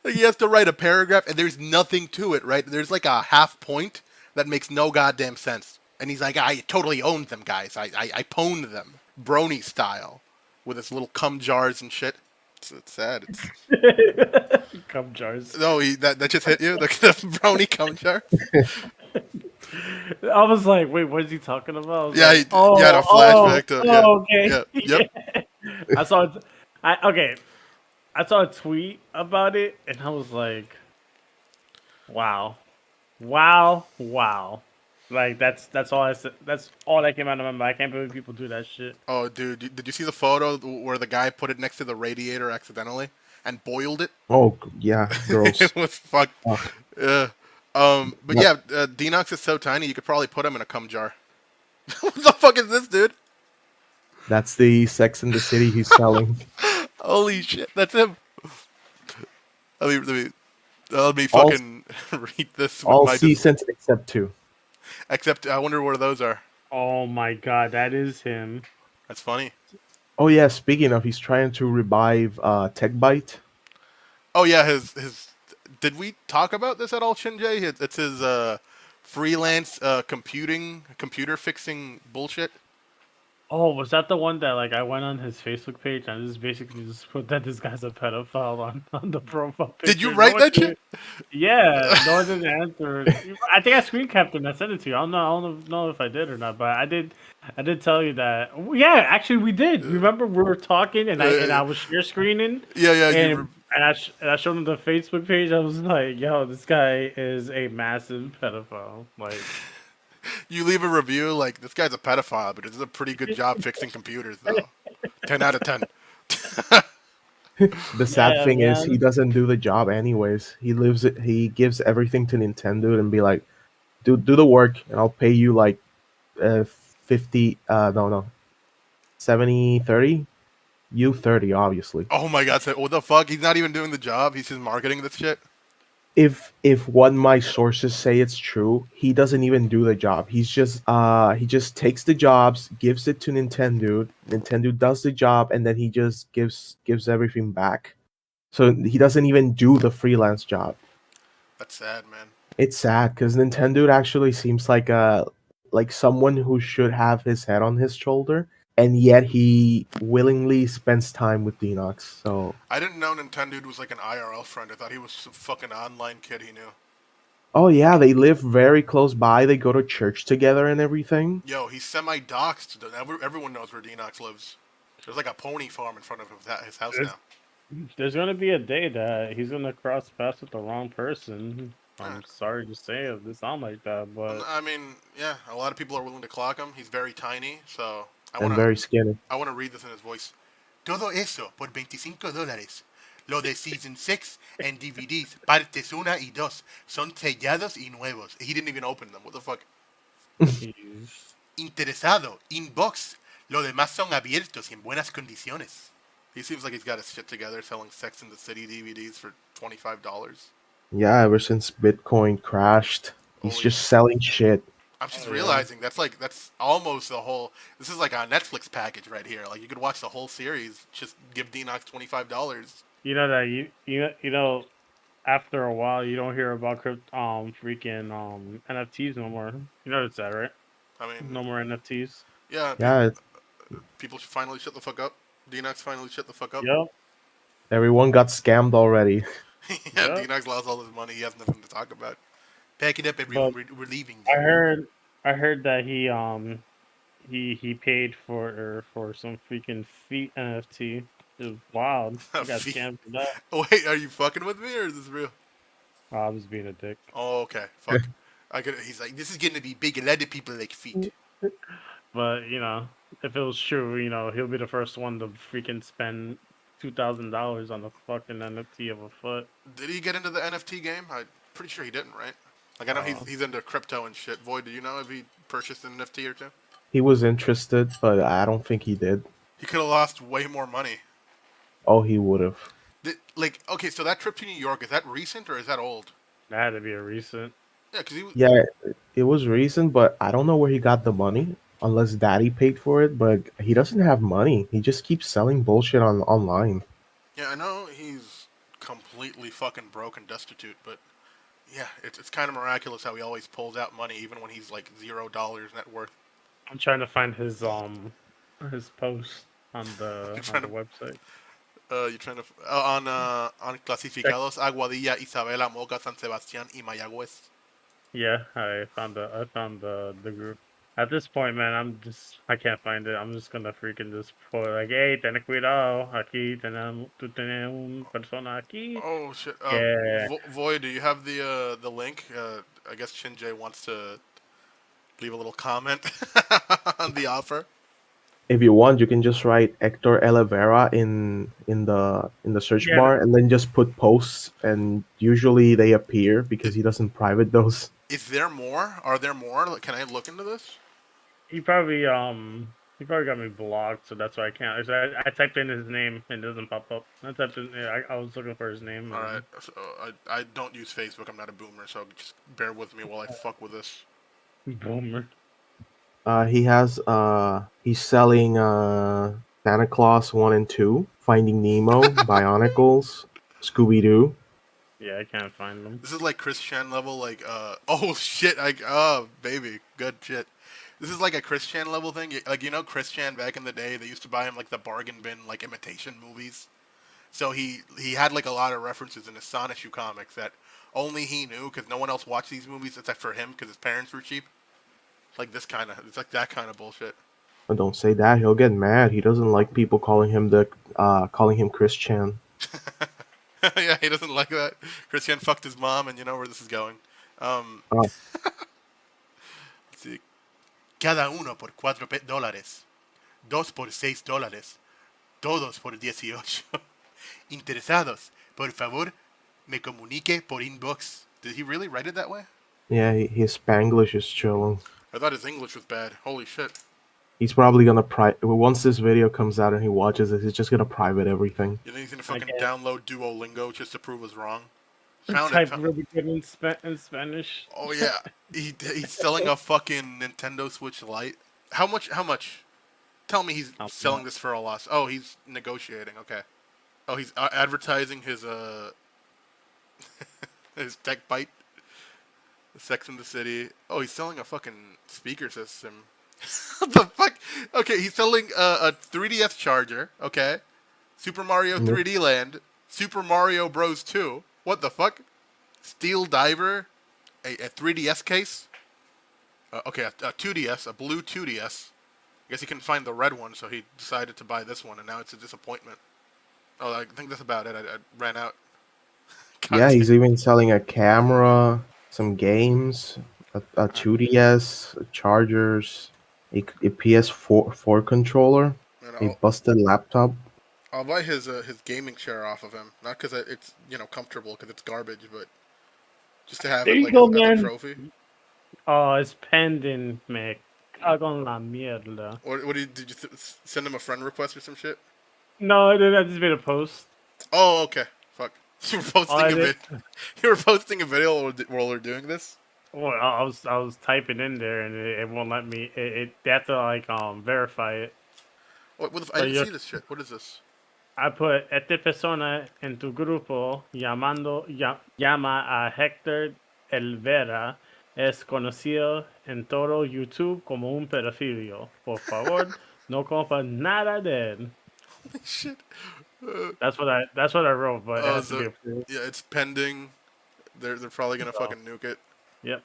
S3: Like he has to write a paragraph and there's nothing to it, right? There's like a half point that makes no goddamn sense. And he's like, I totally owned them, guys. I pwned them. Brony style. With his little cum jars and shit. It's sad. It's
S2: Cum jars.
S3: no, that just hit you. The brony cum jar.
S2: I was like, wait, what is he talking about? I was
S3: Yeah,
S2: like,
S3: you had a flashback to
S2: okay.
S3: yeah, yep.
S2: I saw it. Okay. I saw a tweet about it, and I was like, wow, wow. Like that's all I said. That's all that came out of my mouth. I can't believe people do that shit.
S3: Oh, dude, did you see the photo where the guy put it next to the radiator accidentally and boiled it?
S4: Oh yeah, gross.
S3: It was fucked.
S4: Ugh.
S3: Yeah. But
S4: What-
S3: yeah, Dinox is so tiny you could probably put him in a cum jar. What the fuck is this, dude?
S4: That's the Sex in the City he's selling.
S3: Holy shit, that's him. Let me
S4: All
S3: fucking read this with
S4: all
S3: my.
S4: seasons except two.
S3: Except I wonder where those are.
S2: Oh my god, that is him.
S3: That's funny.
S4: Oh yeah, speaking of, he's trying to revive Tech Bite.
S3: Oh yeah, his. Did we talk about this at all, ShinJay? It's his freelance computer fixing bullshit.
S2: Oh, was that the one that like I went on his Facebook page and just basically just put that this guy's a pedophile on the profile picture?
S3: Did you write that shit?
S2: Yeah, no one didn't answer. I think I screen capped him. I sent it to you. I don't know if I did or not, but I did. I did tell you that. Yeah, actually, we did. Remember, we were talking, and I was share screening,
S3: Yeah, yeah.
S2: and I showed him the Facebook page. I was like, "Yo, this guy is a massive pedophile." Like,
S3: You leave a review like this guy's a pedophile, but he does a pretty good job fixing computers, though. 10 out of 10.
S4: The sad
S2: yeah,
S4: thing is,
S2: man.
S4: he doesn't do the job anyways. He lives it. He gives everything to Nintendo and be like, do the work, and I'll pay you like 50. No, 70, 30. You 30, obviously.
S3: Oh my god, what the fuck? He's not even doing the job. He's just marketing this shit.
S4: If what my sources say it's true, he doesn't even do the job. He just takes the jobs, gives it to Nintendo. Nintendo does the job, and then he just gives everything back. So he doesn't even do the freelance job.
S3: That's sad, man.
S4: It's sad because Nintendo actually seems like someone who should have his head on his shoulder, and yet he willingly spends time with Dinox. So
S3: I didn't know Nintendo was like an IRL friend. I thought he was some fucking online kid he knew.
S4: oh yeah, they live very close by. They go to church together and everything.
S3: Yo, he's semi-doxed. Everyone knows where Dinox lives. There's like a pony farm in front of his house now.
S2: There's gonna be a day that he's gonna cross paths with the wrong person.
S3: Huh.
S2: I'm sorry to say it sound like that, but
S3: I mean, yeah, a lot of people are willing to clock him. He's very tiny, so
S4: And very skinny.
S3: I wanna read this in his voice. Todo eso por $25. Lo de Season 6 and DVDs, partes 1 y 2, son sellados y nuevos. He didn't even open them. What the fuck?
S2: he's
S3: Interesado, inbox. Lo demás son abiertos y en buenas condiciones. He seems like he's got his shit together selling Sex in the City DVDs for $25.
S4: Yeah, ever since Bitcoin crashed, he's
S3: Holy
S4: just selling shit.
S3: I'm just
S2: Oh, yeah.
S3: realizing that's almost the whole. This is like a Netflix package right here. Like you could watch the whole series. Just give Dinox $25.
S2: you know that you know after a while you don't hear about freaking NFTs no more. You noticed that, right?
S3: I mean,
S2: No more NFTs.
S3: yeah,
S4: Yeah,
S3: people should finally shut the fuck up. Dinox finally shut the fuck up.
S2: Yep.
S4: everyone got scammed already.
S3: Yeah,
S2: Yep.
S3: Dinox lost all his money. He has nothing to talk about. Pack it up, everyone. We're leaving.
S2: I heard that he paid for some freaking feet NFT. It was wild. He got
S3: Feet.
S2: scammed for that.
S3: Wait, are you fucking with me or is this real?
S2: Oh, I was being a dick.
S3: Oh, okay. Fuck. He's like, this is gonna be big. A lot of people like feet.
S2: But if it was true, he'll be the first one to freaking spend $2,000 on a fucking NFT of a foot.
S3: Did he get into the NFT game? I'm pretty sure he didn't, right? Like I know
S2: Uh,
S3: he's into crypto and shit. Void, do you know if he purchased an NFT or two?
S4: He was interested, but I don't think he did.
S3: He could have lost way more money.
S4: Oh, he would have.
S3: Okay, so that trip to New York, is that recent or is that old?
S2: that had to be a recent.
S3: Yeah, because he was.
S4: Yeah, it was recent, but I don't know where he got the money unless daddy paid for it, but he doesn't have money. He just keeps selling bullshit online.
S3: Yeah, I know he's completely fucking broke and destitute, but yeah, it's kind of miraculous how he always pulls out money even when he's like $0 net worth.
S2: I'm trying to find his post on
S3: You're
S2: the
S3: trying to
S2: website.
S3: you're trying to on
S2: Check.
S3: clasificados Aguadilla, Isabela, Moca, San Sebastián y Mayagüez.
S2: Yeah, I found the group. At this point, man, I can't find it. I'm just gonna freaking just put like, hey, ten cuidado, aquí tú tienes un persona aquí.
S3: Oh shit.
S2: Yeah,
S3: Void, do you have the link? I guess ShinJay wants to leave a little comment on the offer.
S4: If you want, you can just write Hector Elevera in the search
S2: yeah.
S4: bar and then just put posts, and usually they appear because he doesn't private those.
S3: Is there more? Are there more? Like, can I look into this?
S2: He probably got me blocked, so that's why I can't. I typed in his name and it doesn't pop up. I typed in. I was looking for his name
S3: All right.
S2: and
S3: So I don't use Facebook. I'm not a boomer, so just bear with me while I fuck with this.
S2: boomer.
S4: He's selling Santa Claus 1 and 2, Finding Nemo, Bionicles, Scooby Doo.
S2: Yeah, I can't find them.
S3: This is like Chris Chan level. Like oh shit. Baby, good shit. This is like a Chris Chan level thing. Like Chris Chan back in the day, they used to buy him like the bargain bin like imitation movies. So he had like a lot of references in his Sonichu comics that only he knew because no one else watched these movies except for him because his parents were cheap. It's like that kind of bullshit.
S4: But don't say that; he'll get mad. He doesn't like people calling him Christian.
S3: Yeah, he doesn't like that. Christian fucked his mom, and you know where this is going. Um,
S4: Oh,
S3: let's see. Cada uno por $4. Dos por $6. Todos por 18. Interesados, por favor, me comunique por inbox. Did he really write it that way?
S4: yeah, his Spanglish is chilling.
S3: I thought his English was bad. Holy shit.
S4: He's probably gonna once this video comes out and he watches it, he's just gonna private everything.
S3: You think he's gonna
S2: I
S3: fucking
S2: can't
S3: download Duolingo just to prove us wrong? Found it.
S2: type really good in Spanish.
S3: Oh yeah, he's selling a fucking Nintendo Switch Lite. How much? How much? Tell me he's
S2: How
S3: selling
S2: much?
S3: this for a loss. Oh, he's negotiating. Okay. Oh, he's advertising his his tech bite, Sex in the City. Oh, he's selling a fucking speaker system. What the fuck? Okay, he's selling a 3DS charger. Okay, Super Mario
S4: Mhm.
S3: 3D Land, Super Mario Bros 2. What the fuck? Steel Diver, a 3DS case. Okay, a 2DS, a blue 2DS. I guess he couldn't find the red one, so he decided to buy this one, and now it's a disappointment. Oh, I think that's about it. I ran out.
S4: Yeah,
S3: Content.
S4: he's even selling a camera, some games, a 2DS, chargers, a PS4 controller,
S3: And
S4: a busted laptop.
S3: I'll buy his gaming chair off of him, not because it's comfortable, because it's garbage, but just to have
S2: There
S3: it
S2: you
S3: like
S2: go,
S3: as a
S2: man.
S3: trophy.
S2: Oh, it's pending, me cago en la mierda.
S3: What did you send him a friend request or some shit?
S2: No, I just made a post.
S3: Oh, okay. Fuck. You were
S2: All
S3: posting
S2: I
S3: a
S2: did.
S3: video. You were posting a video while we're doing this.
S2: Well, I was typing in there and it won't let me. They have to like verify it.
S3: I
S2: So
S3: didn't
S2: you
S3: see this shit. What is this?
S2: I put esta persona en tu grupo llama a Hector Elvera. Es conocido en todo YouTube como un pedófilo. Por favor, no compra nada de él.
S3: Shit.
S2: That's what I wrote, but it has to
S3: So
S2: be approved.
S3: yeah, it's pending. They're probably gonna
S2: So,
S3: fucking nuke it.
S2: yep,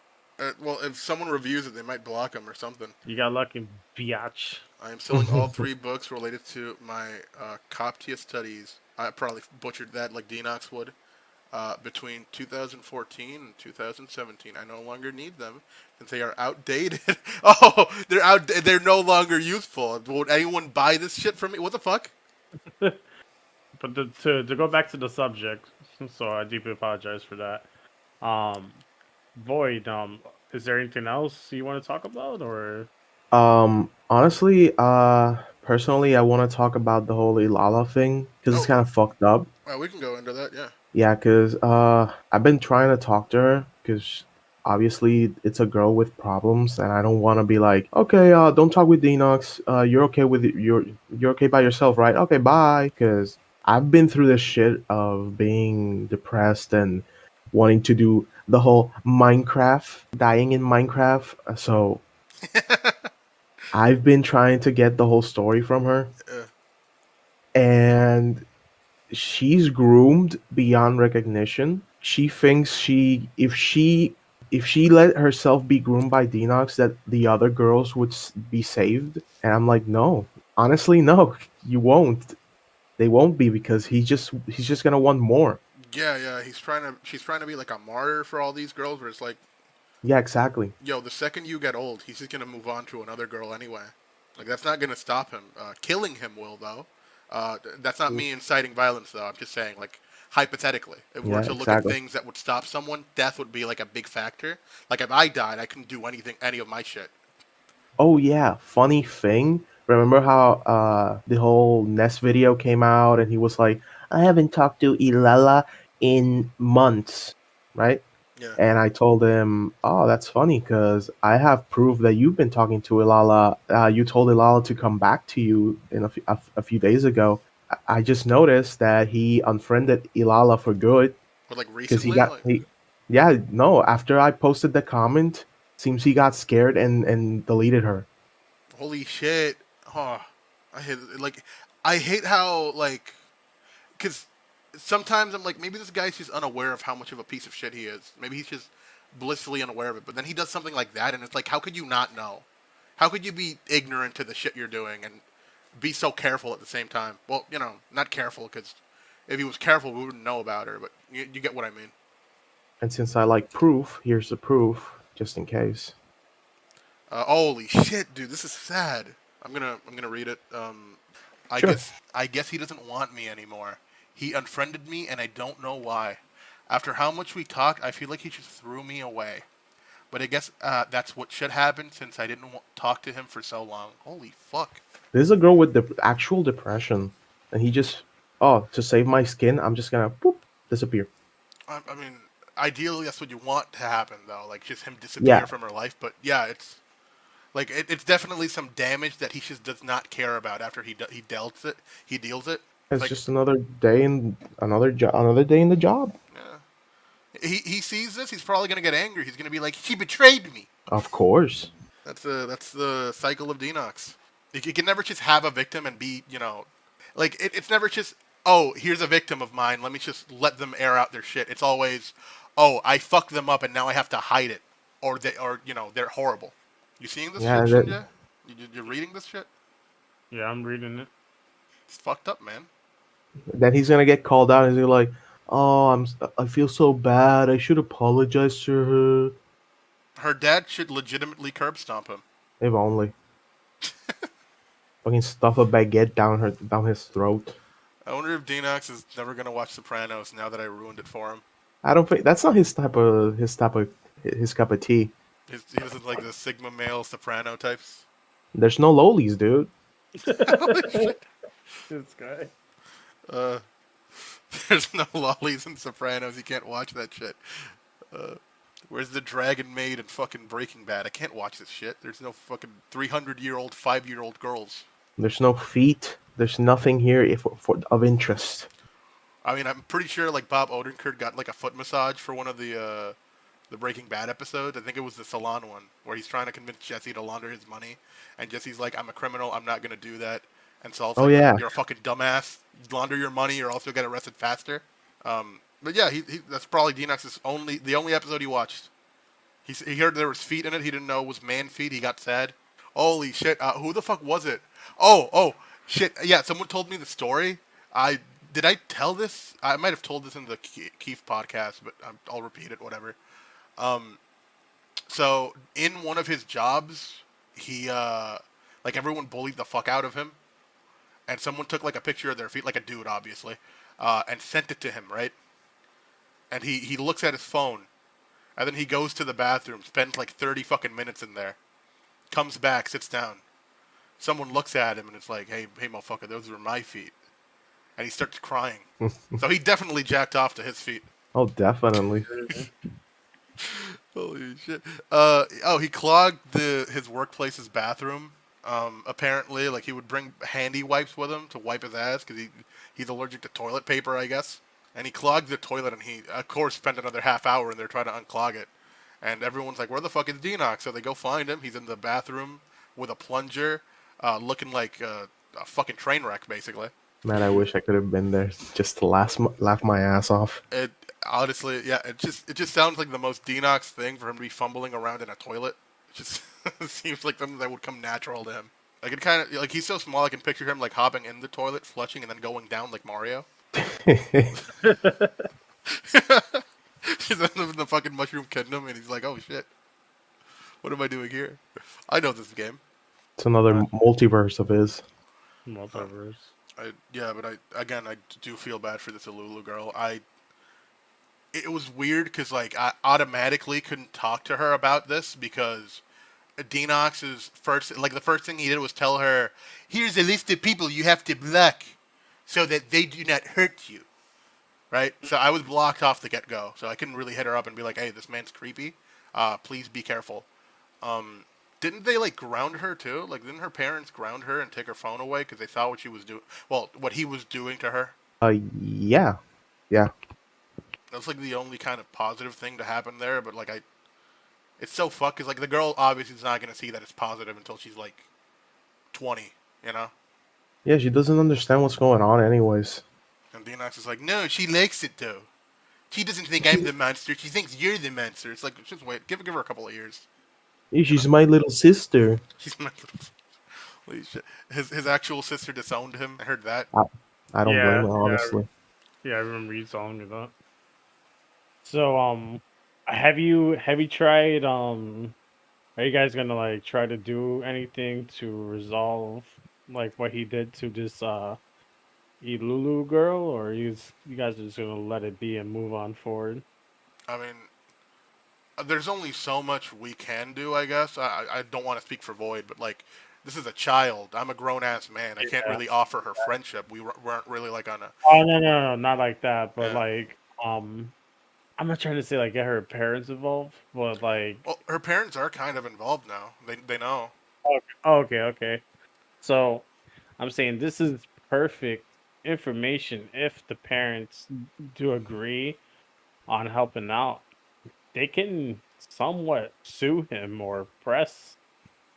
S3: Well, if someone reviews it, they might block him or something.
S2: you got lucky, biatch.
S3: I am selling all 3 books related to my Coptia studies. I probably butchered that like Dinox would. between 2014 and 2017. I no longer need them since they are outdated. Oh, they're no longer useful. Won't anyone buy this shit from me? What the fuck?
S2: But to go back to the subject, so I deeply apologize for that. Um, Void, is there anything else you want to talk about, or
S4: Honestly, personally, I want to talk about the whole Ilala thing because it's
S3: Oh,
S4: kind of fucked up.
S3: we can go into that. Yeah.
S4: Yeah, because I've been trying to talk to her because obviously it's a girl with problems, and I don't want to be like, okay, don't talk with Dinox. You're okay with you're okay by yourself, right? Okay, bye. Because I've been through this shit of being depressed and wanting to do the whole Minecraft, dying in Minecraft. So I've been trying to get the whole story from her,
S3: uh,
S4: and she's groomed beyond recognition. She thinks if she let herself be groomed by Dinox, that the other girls would be saved. And I'm like, no, honestly, no, you won't. They won't be because he's just gonna want more.
S3: yeah, yeah. She's trying to be like a martyr for all these girls. Where it's like,
S4: Yeah, exactly.
S3: yo, the second you get old, he's just gonna move on to another girl anyway. Like that's not gonna stop him. Killing him will though. That's not me inciting violence though. I'm just saying like hypothetically, if we were
S4: Yeah,
S3: to look at
S4: exactly.
S3: things that would stop someone, death would be like a big factor. Like if I died, I couldn't do anything, any of my shit.
S4: Oh yeah, funny thing. Remember how the whole Ness video came out and he was like, I haven't talked to Ilala in months, right?
S3: Yeah.
S4: And I told him, "Oh, that's funny because I have proof that you've been talking to Ilala. You told Ilala to come back to you in a few days ago. I just noticed that he unfriended Ilala for good
S3: But like
S4: because
S3: recently, like
S4: yeah, no. After I posted the comment, seems he got scared and deleted her.
S3: holy shit. Oh, like I hate how like because sometimes I'm like, maybe this guy's just unaware of how much of a piece of shit he is. Maybe he's just blissfully unaware of it. But then he does something like that, and it's like, how could you not know? How could you be ignorant to the shit you're doing and be so careful at the same time? Well, not careful because if he was careful, we wouldn't know about her. But you get what I mean.
S4: And since I like proof, here's the proof, just in case.
S3: Holy shit, dude, this is sad. I'm gonna read it.
S4: Sure.
S3: I guess he doesn't want me anymore. He unfriended me, and I don't know why. After how much we talked, I feel like he just threw me away. But I guess that's what should happen since I didn't talk to him for so long. Holy fuck.
S4: This is a girl with actual depression, and he just, oh, to save my skin, I'm just gonna boop, disappear.
S3: I mean, ideally that's what you want to happen, though. Like just him disappear
S4: Yeah,
S3: from her life. But yeah, it's like it's definitely some damage that he just does not care about after he dealt it. He deals it. It's
S4: it's
S3: like
S4: just another day in another day in the job.
S3: yeah. He sees this. He's probably gonna get angry. He's gonna be like, she betrayed me.
S4: Of course.
S3: That's the cycle of Dinox. You can never just have a victim and be, like it's never just, oh, here's a victim of mine. Let me just let them air out their shit. It's always, oh, I fucked them up and now I have to hide it, or they're horrible. You seeing this shit,
S4: Yeah, that,
S3: Shinja? You're reading this shit?
S2: yeah, I'm reading it.
S3: It's fucked up, man.
S4: then he's gonna get called out, and he's like, "Oh, I feel so bad. I should apologize to her."
S3: Her dad should legitimately curb stomp him.
S4: If only. Fucking stuff a baguette down his throat.
S3: I wonder if Dinox is never gonna watch Sopranos now that I ruined it for him.
S4: I don't think that's not his cup of tea.
S3: He doesn't like the Sigma male Soprano types.
S4: There's no lolis, dude.
S2: This guy.
S3: Uh, there's no lollies in Sopranos. You can't watch that shit. Uh, where's the Dragon Maid and fucking Breaking Bad? I can't watch this shit. There's no fucking 300-year-old, 5-year-old girls.
S4: There's no feet. There's nothing here of interest.
S3: I mean, I'm pretty sure like Bob Odenkirk got like a foot massage for one of the Breaking Bad episodes. I think it was the salon one where he's trying to convince Jesse to launder his money, and Jesse's like, "I'm a criminal. I'm not gonna do that." And Saul's
S4: Oh
S3: like,
S4: yeah,
S3: "You're a fucking dumbass. Launder your money, or else you'll get arrested faster." But yeah, he that's probably Dinox's the only episode he watched. He heard there was feet in it. He didn't know it was man feet. He got sad. Holy shit! Who the fuck was it? Oh, shit! Yeah, someone told me the story. I did I tell this? I might have told this in the Keith podcast, but I'll repeat it. Whatever. Um, so in one of his jobs, he like everyone bullied the fuck out of him, and someone took like a picture of their feet, like a dude, obviously, and sent it to him, right? And he looks at his phone, and then he goes to the bathroom, spends like 30 fucking minutes in there, comes back, sits down. Someone looks at him and it's like, hey, motherfucker, those were my feet, and he starts crying. So he definitely jacked off to his feet.
S4: Oh, definitely.
S3: Holy shit. He clogged his workplace's bathroom. Apparently, like he would bring handy wipes with him to wipe his ass because he's allergic to toilet paper, I guess. And he clogged the toilet, and he, of course, spent another half hour in there trying to unclog it. And everyone's like, "Where the fuck is Dinox?" So they go find him. He's in the bathroom with a plunger, looking like a fucking train wreck, basically.
S4: Man, I wish I could have been there just to laugh my ass off.
S3: It honestly, yeah, it just sounds like the most Dinox thing for him to be fumbling around in a toilet. It just seems like something that would come natural to him. Like it kind of like he's so small, I can picture him like hopping in the toilet, flushing, and then going down like Mario. He's in the fucking Mushroom Kingdom, and he's like, "Oh shit, what am I doing here?" I know this game.
S4: It's another multiverse of his.
S2: Multiverse.
S3: But I do feel bad for this Ilala girl. It was weird because like I automatically couldn't talk to her about this because Dinox's the first thing he did was tell her, "Here's a list of people you have to block, so that they do not hurt you." Right? So I was blocked off the get go, so I couldn't really hit her up and be like, "Hey, this man's creepy. Please be careful." Didn't they like ground her too? Like, didn't her parents ground her and take her phone away because they saw what she was doing? Well, what he was doing to her.
S4: Yeah.
S3: That's like the only kind of positive thing to happen there. But like, it's so fucked because like the girl obviously is not gonna see that it's positive until she's like 20, you know.
S4: Yeah, she doesn't understand what's going on, anyways.
S3: And Dinox is like, "No, she likes it though. She doesn't think I'm the monster. She thinks you're the monster." It's like, just wait, give her a couple of years.
S4: Hey, she's my little sister.
S3: She's my little. Holy shit. His actual sister disowned him. I heard that.
S4: I don't blame her, honestly.
S2: Yeah, I remember you telling me that. So, have you tried? Are you guys gonna like try to do anything to resolve like what he did to this Ilala girl, or you guys are just gonna let it be and move on forward?
S3: I mean, there's only so much we can do, I guess. I don't want to speak for Void, but like, this is a child. I'm a grown ass man. I can't really offer her friendship. We weren't really like on a.
S2: Oh no, not like that. But
S3: Yeah.
S2: like, I'm not trying to say like get her parents involved, but like.
S3: Well, her parents are kind of involved now. They know.
S2: Okay. So, I'm saying this is perfect information if the parents do agree on helping out. They can somewhat sue him or press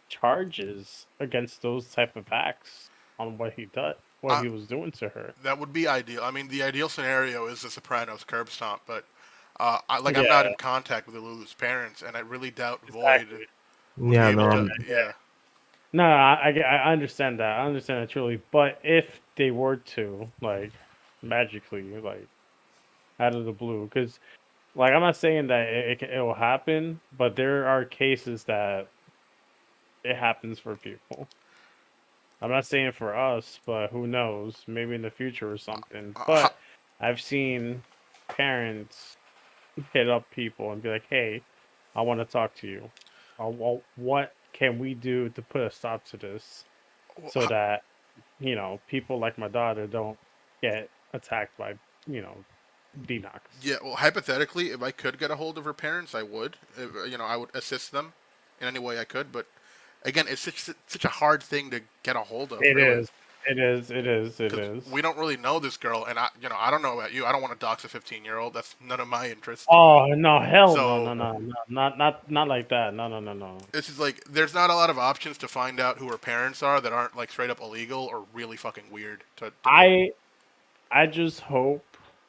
S2: charges against those type of acts on what he was doing to her.
S3: That would be ideal. I mean, the ideal scenario is the Sopranos curb stomp, but I'm
S2: Yeah.
S3: not in contact with Ilala's parents, and I really doubt
S2: Exactly.
S3: Void would
S4: Yeah,
S3: be able
S4: no,
S3: to. Yeah.
S2: No, I understand that. I understand that truly. But if they were to like magically like out of the blue, because like I'm not saying that it will happen, but there are cases that it happens for people. I'm not saying for us, but who knows? Maybe in the future or something. But I've seen parents hit up people and be like, "Hey, I want to talk to you. What can we do to put a stop to this, so that people like my daughter don't get attacked by Dinox?"
S3: Yeah, well, hypothetically, if I could get a hold of her parents, I would. I would assist them in any way I could. But again, it's such a hard thing to get a hold of.
S2: It
S3: really.
S2: is. It is.
S3: We don't really know this girl, and I don't know about you. I don't want to dox a 15-year-old. That's none of my interest.
S2: Oh no! Hell
S3: So-
S2: no! Not like that. No.
S3: It's just like there's not a lot of options to find out who her parents are that aren't like straight up illegal or really fucking weird.
S2: I just hope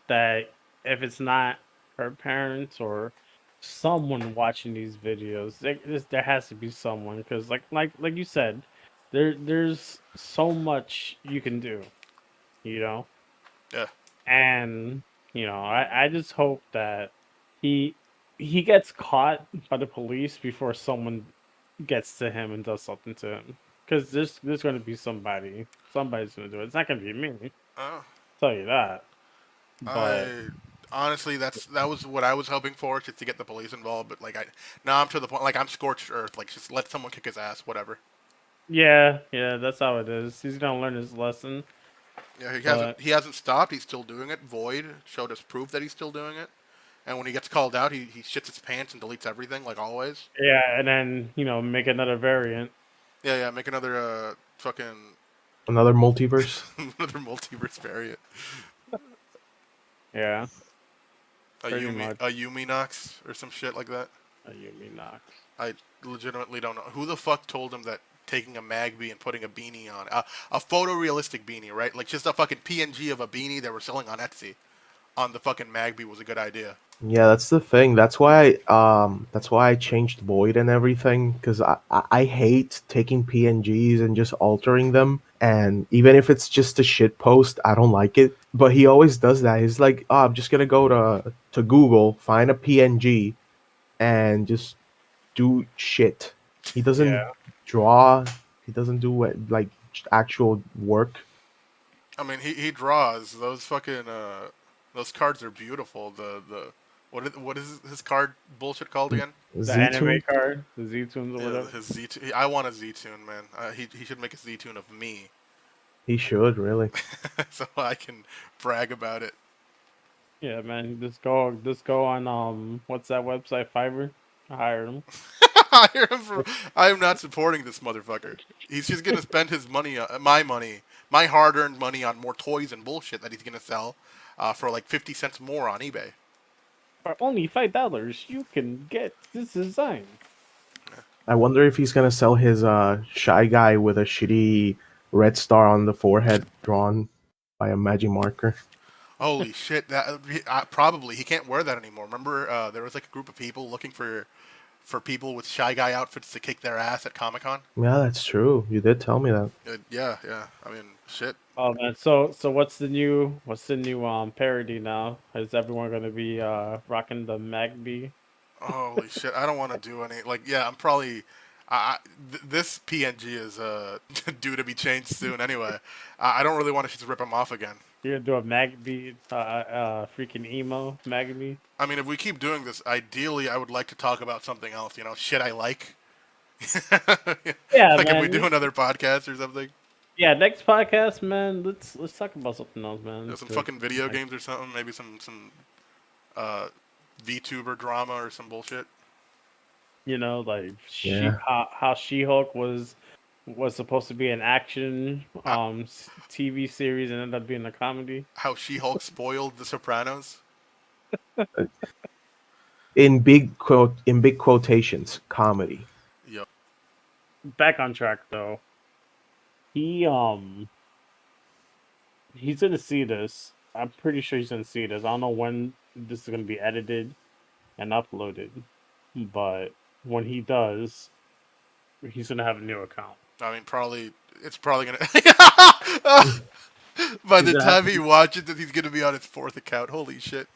S2: that if it's not her parents or someone watching these videos, there has to be someone, because like you said, there's so much you can do, you know.
S3: Yeah.
S2: And I just hope that he he gets caught by the police before someone gets to him and does something to him. Because there's going to be somebody's going to do it. It's not going to be me.
S3: Oh,
S2: Tell you that. But
S3: I honestly, that was what I was hoping for, just to get the police involved. But like, now I'm to the point, like I'm scorched earth. Like, just let someone kick his ass, whatever.
S2: yeah, that's how it is. He's going to learn his lesson.
S3: Yeah,
S2: But
S3: he hasn't stopped. He's still doing it. Void showed us proof that he's still doing it. And when he gets called out, he shits his pants and deletes everything, like always.
S2: yeah, and then make another variant.
S3: Yeah, yeah. Make another fucking
S4: Another multiverse.
S3: another multiverse variant.
S2: Yeah, pretty much.
S3: A Yumi Nox or some shit like that.
S2: You mean Knox.
S3: I legitimately don't know who the fuck told him that taking a Magby and putting a beanie on a photorealistic beanie, right? Like just a fucking PNG of a beanie they were selling on Etsy on the fucking Magby was a good idea.
S4: Yeah, that's the thing. That's why I changed Void and everything, because I hate taking PNGs and just altering them. And even if it's just a shit post, I don't like it. But he always does that. He's like, "Oh, I'm just gonna go to Google, find a PNG, and just do shit." He doesn't
S2: Yeah,
S4: draw. He doesn't do like actual work.
S3: I mean, he draws those fucking those cards are beautiful. The what is his card bullshit called again?
S2: the anime
S4: Z-Tune.
S2: card, the Z tunes or
S3: Yeah,
S2: whatever.
S3: his Z. I want a Z tune, man. He should make a Z tune of me,
S4: He should really.
S3: so I can brag about it.
S2: Yeah, man, just go on what's that website, Fiverr? Hire him.
S3: Hire him for. I am not supporting this motherfucker. He's just gonna spend his money, my hard-earned money, on more toys and bullshit that he's gonna sell for like 50 cents more on eBay.
S2: For only $5, you can get this design.
S4: I wonder if he's gonna sell his shy guy with a shitty red star on the forehead drawn by a magic marker.
S3: Holy shit! That probably he can't wear that anymore. Remember, there was like a group of people looking for people with shy guy outfits to kick their ass at Comic Con.
S4: Yeah, that's true. You did tell me that.
S3: Yeah, yeah. I mean, shit.
S2: Oh man, so what's the new parody now? Is everyone gonna be rocking the Magby?
S3: Holy shit! I don't want to do any. Like, yeah, I'm probably. This PNG is due to be changed soon anyway. I don't really want to just rip him off again.
S2: You're gonna do a Magby freaking emo Magby?
S3: I mean, if we keep doing this, ideally, I would like to talk about something else. You know, shit I like.
S2: Yeah,
S3: Like if we
S2: man.
S3: do another podcast or something,
S2: Yeah, next podcast, man. Let's talk about something else, man.
S3: some fucking video games or something. Maybe some uh, VTuber drama or some bullshit.
S2: Like
S4: Yeah.
S2: how She-Hulk was supposed to be an action
S3: Uh,
S2: TV series and ended up being a comedy.
S3: how She-Hulk spoiled The Sopranos.
S4: In big quotations, comedy.
S3: Yo,
S2: Back on track though. He he's gonna see this. I'm pretty sure he's gonna see this. I don't know when this is gonna be edited and uploaded, but when he does, he's gonna have a new account.
S3: I mean, probably it's probably gonna. By
S2: He's
S3: the
S2: gonna have
S3: time he watches it, he's gonna be on his fourth account. Holy shit!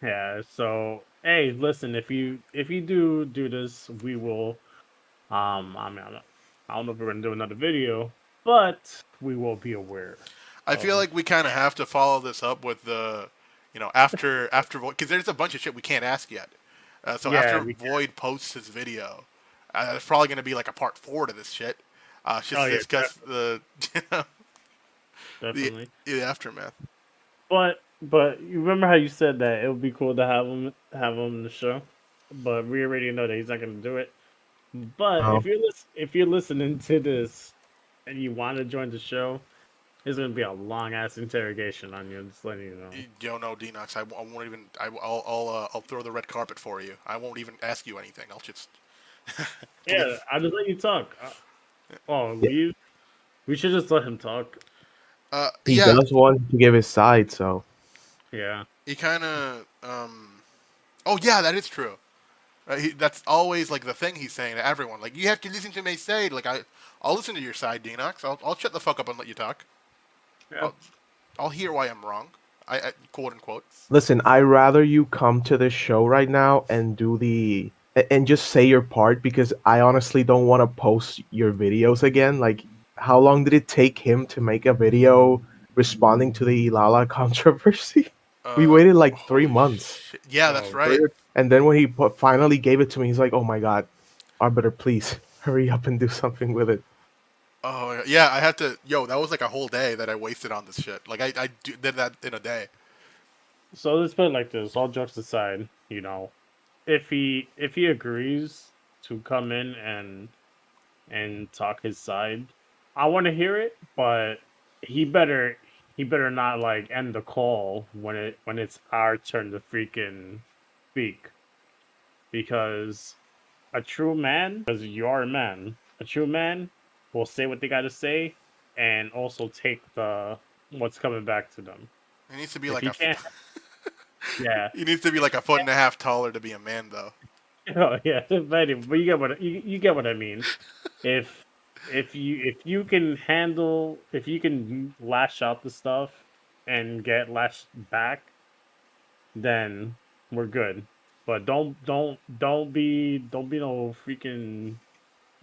S2: Yeah, so hey, listen, if you do this, we will I mean I don't know if we're gonna do another video, but we will be aware
S3: I feel
S2: of
S3: like we kind of have to follow this up with the, after because there's a bunch of shit we can't ask yet. So
S2: yeah,
S3: after
S2: we can.
S3: Void posts his video, it's probably gonna be like a part 4 to this shit. Just
S2: Oh
S3: to
S2: yeah,
S3: discuss the the
S2: definitely.
S3: the aftermath.
S2: But you remember how you said that it would be cool to have him in the show? But we already know that he's not gonna do it. But
S4: Oh,
S2: if you're listening to this and you want to join the show, it's gonna be a long ass interrogation on you. Just letting you know.
S3: Yo, no, Dinox, I won't even. I'll throw the red carpet for you. I won't even ask you anything. I'll just
S2: Yeah,
S3: leave.
S2: I'll just let you talk. Oh,
S4: yeah.
S2: we should just let him talk.
S4: He
S3: Yeah,
S4: does want to give his side, so
S2: Yeah.
S3: he kind of. Oh yeah, that is true. That's always like the thing he's saying to everyone. Like you have to listen to me say. Like I'll listen to your side, Dinox. I'll shut the fuck up and let you talk.
S2: Yeah.
S3: I'll, I'll hear why I'm wrong. I quote unquote.
S4: Listen, I rather you come to this show right now and and just say your part because I honestly don't want to post your videos again. Like, how long did it take him to make a video responding to the Ilala controversy? We waited like three
S3: Holy
S4: months.
S3: shit! Yeah, that's
S2: Oh,
S3: right.
S4: And then when he finally gave it to me, he's like, "Oh my god, Arbiter, please hurry up and do something with it."
S3: Oh yeah, I had to. Yo, that was like a whole day that I wasted on this shit. Like did that in a day.
S2: so let's put it like this. All jokes aside, if he agrees to come in and talk his side, I want to hear it. But he better he better not like end the call when it's our turn to freaking speak, because a true man, because you are a man, a true man will say what they got to say and also take the what's coming back to them.
S3: He needs to be
S2: If
S3: like
S2: he
S3: a.
S2: can't, yeah,
S3: He needs to be like a foot and a half taller to be a man, though.
S2: oh yeah, but you get what you get what I mean. If if you can handle, if you can lash out the stuff and get lashed back, then we're good. But don't be no freaking,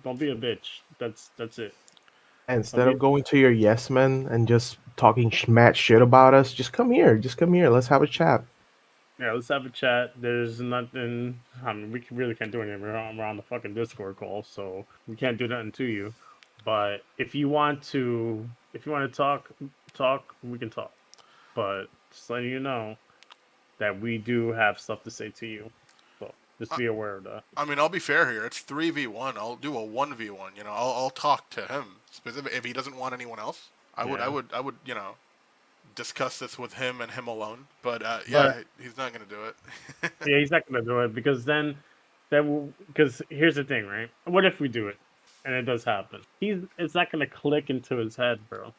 S2: don't be a bitch. That's it. Don't
S4: Instead
S2: be
S4: of going to your yes men and just talking mad shit about us, just come here. Just come here. Let's have a chat.
S2: Yeah, let's have a chat. There's nothing. I mean, really can't do anything. We're on the fucking Discord call, so we can't do nothing to you. But if you want to talk, we can talk. But just letting you know that we do have stuff to say to you. So just
S3: I,
S2: be aware of that.
S3: I mean, I'll be fair here. It's 3v1. I'll do a 1v1. You know, I'll talk to him specific if he doesn't want anyone else.
S2: Yeah.
S3: I would, discuss this with him and him alone. But
S2: But
S3: yeah, he's not gonna do it.
S2: yeah, he's not gonna do it because because here's the thing, right? What if we do it and it does happen? It's not gonna click into his head, bro.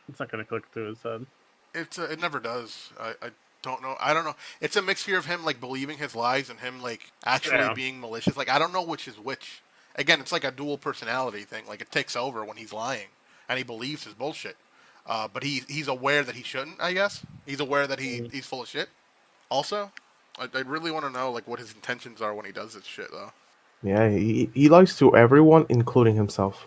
S2: It's not gonna click to his head.
S3: It never does. I don't know. I don't know. It's a mixture of him like believing his lies and him like actually
S2: Yeah.
S3: being malicious. Like I don't know which is which. Again, it's like a dual personality thing. Like it takes over when he's lying and he believes his bullshit. But he's aware that he shouldn't. I guess he's aware that
S2: Mm.
S3: he's full of shit. Also, I really want to know like what his intentions are when he does this shit though.
S4: Yeah, he lies to everyone, including himself.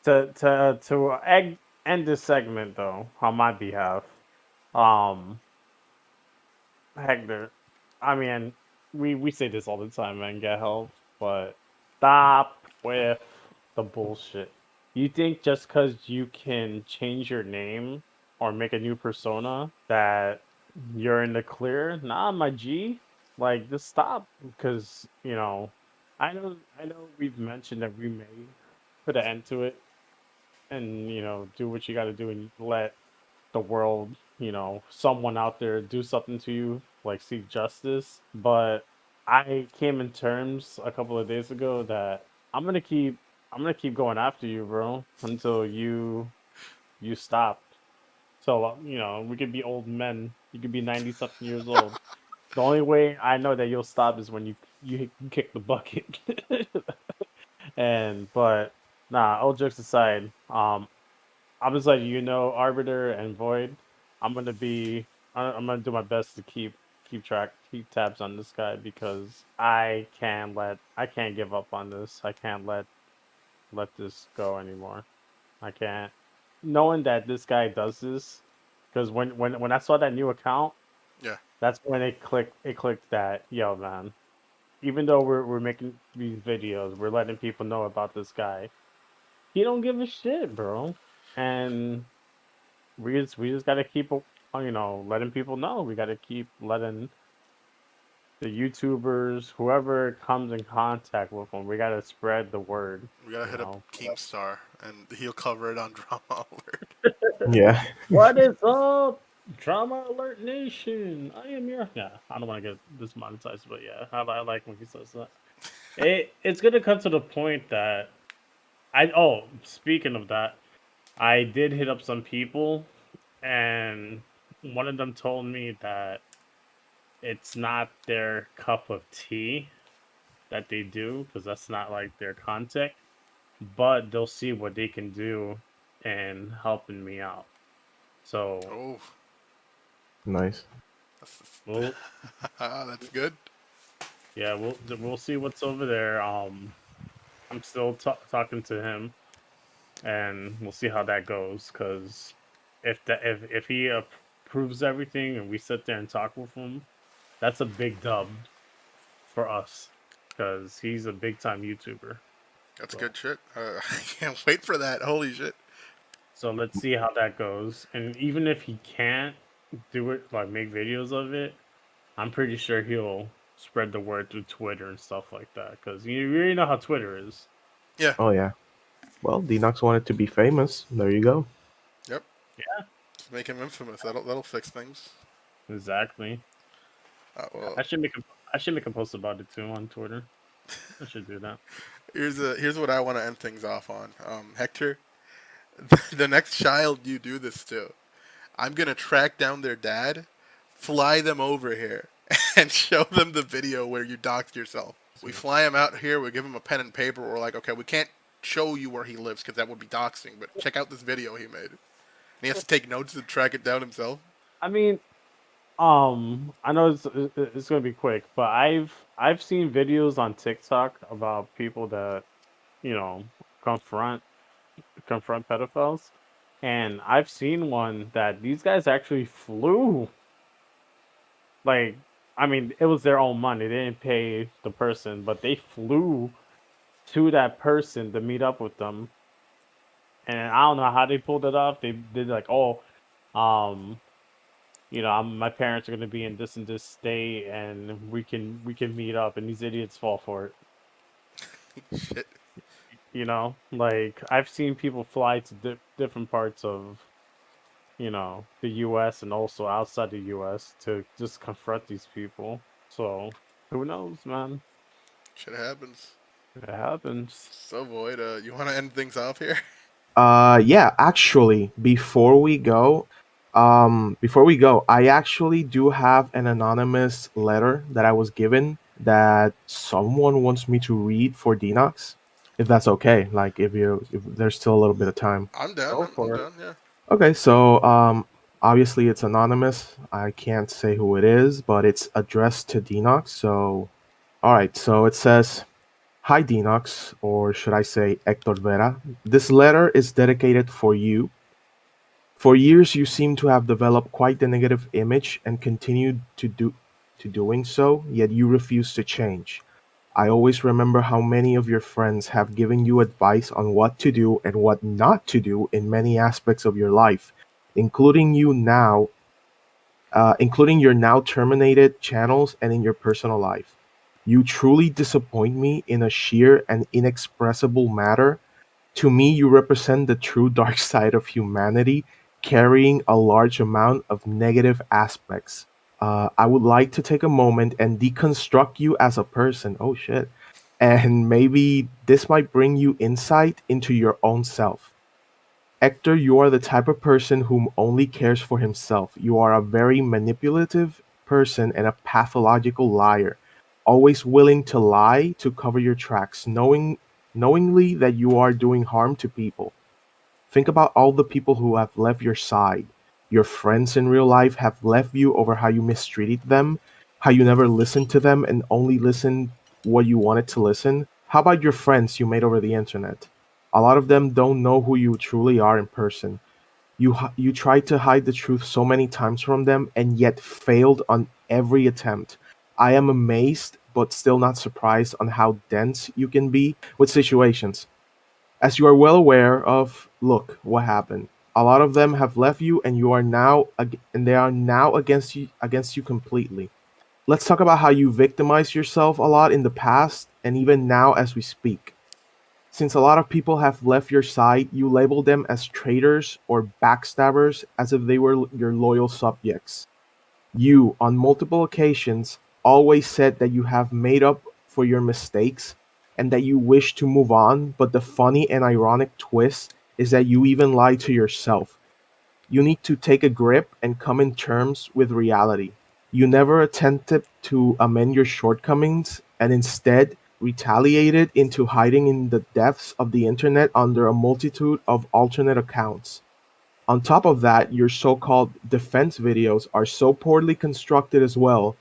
S2: To end this segment though, on my behalf, um, Hector, I mean, we say this all the time, man. Get help, but stop with the bullshit. You think just because you can change your name or make a new persona that you're in the clear? Nah, my G. Like, just stop, because I know we've mentioned that we may put an end to it and do what you got to do and let the world, someone out there do something to you, like seek justice. But I came in terms a couple of days ago that I'm gonna keep I'm gonna keep going after you, bro, until you stop. So we could be old men. You could be 90 something years old. The only way I know that you'll stop is when you kick the bucket. But nah, all jokes aside, I was like, Arbiter and Void. I'm gonna do my best to keep tabs on this guy because I can't give up on this. I can't let this go anymore. I can't, knowing that this guy does this, because when I saw that new account,
S3: Yeah,
S2: that's when it clicked that, yo, man, even though we're making these videos, we're letting people know about this guy. He don't give a shit, bro. And we just gotta keep letting people know. We gotta keep letting the YouTubers, whoever comes in contact with them, we gotta spread the word.
S3: we gotta
S2: You
S3: hit up
S2: know.
S3: Keemstar and he'll cover it on Drama Alert.
S4: Yeah.
S2: What is up, Drama Alert Nation? I am your, yeah. I don't want to get dismonetized, but yeah, I like when he says that. It's gonna come to the point that speaking of that, I did hit up some people, and one of them told me that it's not their cup of tea that they do, because that's not like their content, but they'll see what they can do in helping me out. So
S3: Oh.
S4: Nice.
S2: We'll
S3: That's good.
S2: yeah, we'll see what's over there. I'm still talking to him, and we'll see how that goes. Cause if he approves everything and we sit there and talk with him, that's a big dub for us. Cause he's a big time YouTuber.
S3: That's
S2: So
S3: good shit. I can't wait for that. Holy shit.
S2: so let's see how that goes. And even if he can't do it, like make videos of it, I'm pretty sure he'll spread the word through Twitter and stuff like that. Cause you already know how Twitter is.
S3: Yeah.
S4: Oh yeah. Well, Dinox wanted to be famous. There you go.
S3: Yep. Just make him infamous. That'll fix things.
S2: Exactly.
S3: Well,
S2: I should make a post about it too on Twitter. I should do that.
S3: here's what I want to end things off on. Hector, the next child you do this to, I'm gonna track down their dad, fly them over here, and show them the video where you doxed yourself. We fly him out here. We give him a pen and paper. We're like, okay, we can't show you where he lives because that would be doxing. But check out this video he made. And he has to take notes and track it down himself.
S2: I mean, I know it's gonna be quick, but I've seen videos on TikTok about people that you know confront confront pedophiles, and I've seen one that these guys actually flew. Like, I mean, it was their own money; they didn't pay the person, but they flew to that person to meet up with them. And I don't know how they pulled it off. They did like, oh, um, my parents are gonna be in this and this state, and we can meet up, and these idiots fall for it.
S3: Shit.
S2: Like I've seen people fly to different parts of the U.S. and also outside the U.S. to just confront these people. So who knows, man?
S3: Shit happens.
S2: It happens.
S3: So Void, you want to end things off here?
S4: Yeah, actually, before we go, I actually do have an anonymous letter that I was given that someone wants me to read for Dinox, if that's okay. Like, if there's still a little bit of time.
S3: I'm down.
S2: Go
S3: I'm
S2: for it.
S3: down. Yeah.
S4: Okay, so obviously it's anonymous. I can't say who it is, but it's addressed to Dinox. So, all right. So it says, "Hi Dinox, or should I say Hector Vera? This letter is dedicated for you. For years, you seem to have developed quite the negative image and continued to doing so, yet you refuse to change. I always remember how many of your friends have given you advice on what to do and what not to do in many aspects of your life, including you now, including your now terminated channels and in your personal life. You truly disappoint me in a sheer and inexpressible matter. To me, you represent the true dark side of humanity, carrying a large amount of negative aspects. I would like to take a moment and deconstruct you as a person. Oh shit. And maybe this might bring you insight into your own self. Hector, you are the type of person whom only cares for himself. You are a very manipulative person and a pathological liar, always willing to lie to cover your tracks, knowingly that you are doing harm to people. Think about all the people who have left your side. Your friends in real life have left you over how you mistreated them, how you never listened to them and only listened what you wanted to listen. How about your friends you made over the internet? A lot of them don't know who you truly are in person. You tried to hide the truth so many times from them and yet failed on every attempt. I am amazed but still not surprised on how dense you can be with situations. As you are well aware of, look what happened. A lot of them have left you, and they are now against you completely. Let's talk about how you victimized yourself a lot in the past, and even now as we speak. Since a lot of people have left your side, you label them as traitors or backstabbers as if they were your loyal subjects. You, on multiple occasions, always said that you have made up for your mistakes and that you wish to move on, but the funny and ironic twist is that you even lie to yourself. You need to take a grip and come in terms with reality. You never attempted to amend your shortcomings and instead retaliated into hiding in the depths of the internet under a multitude of alternate accounts. On top of that, your so called defense videos are so poorly constructed as well.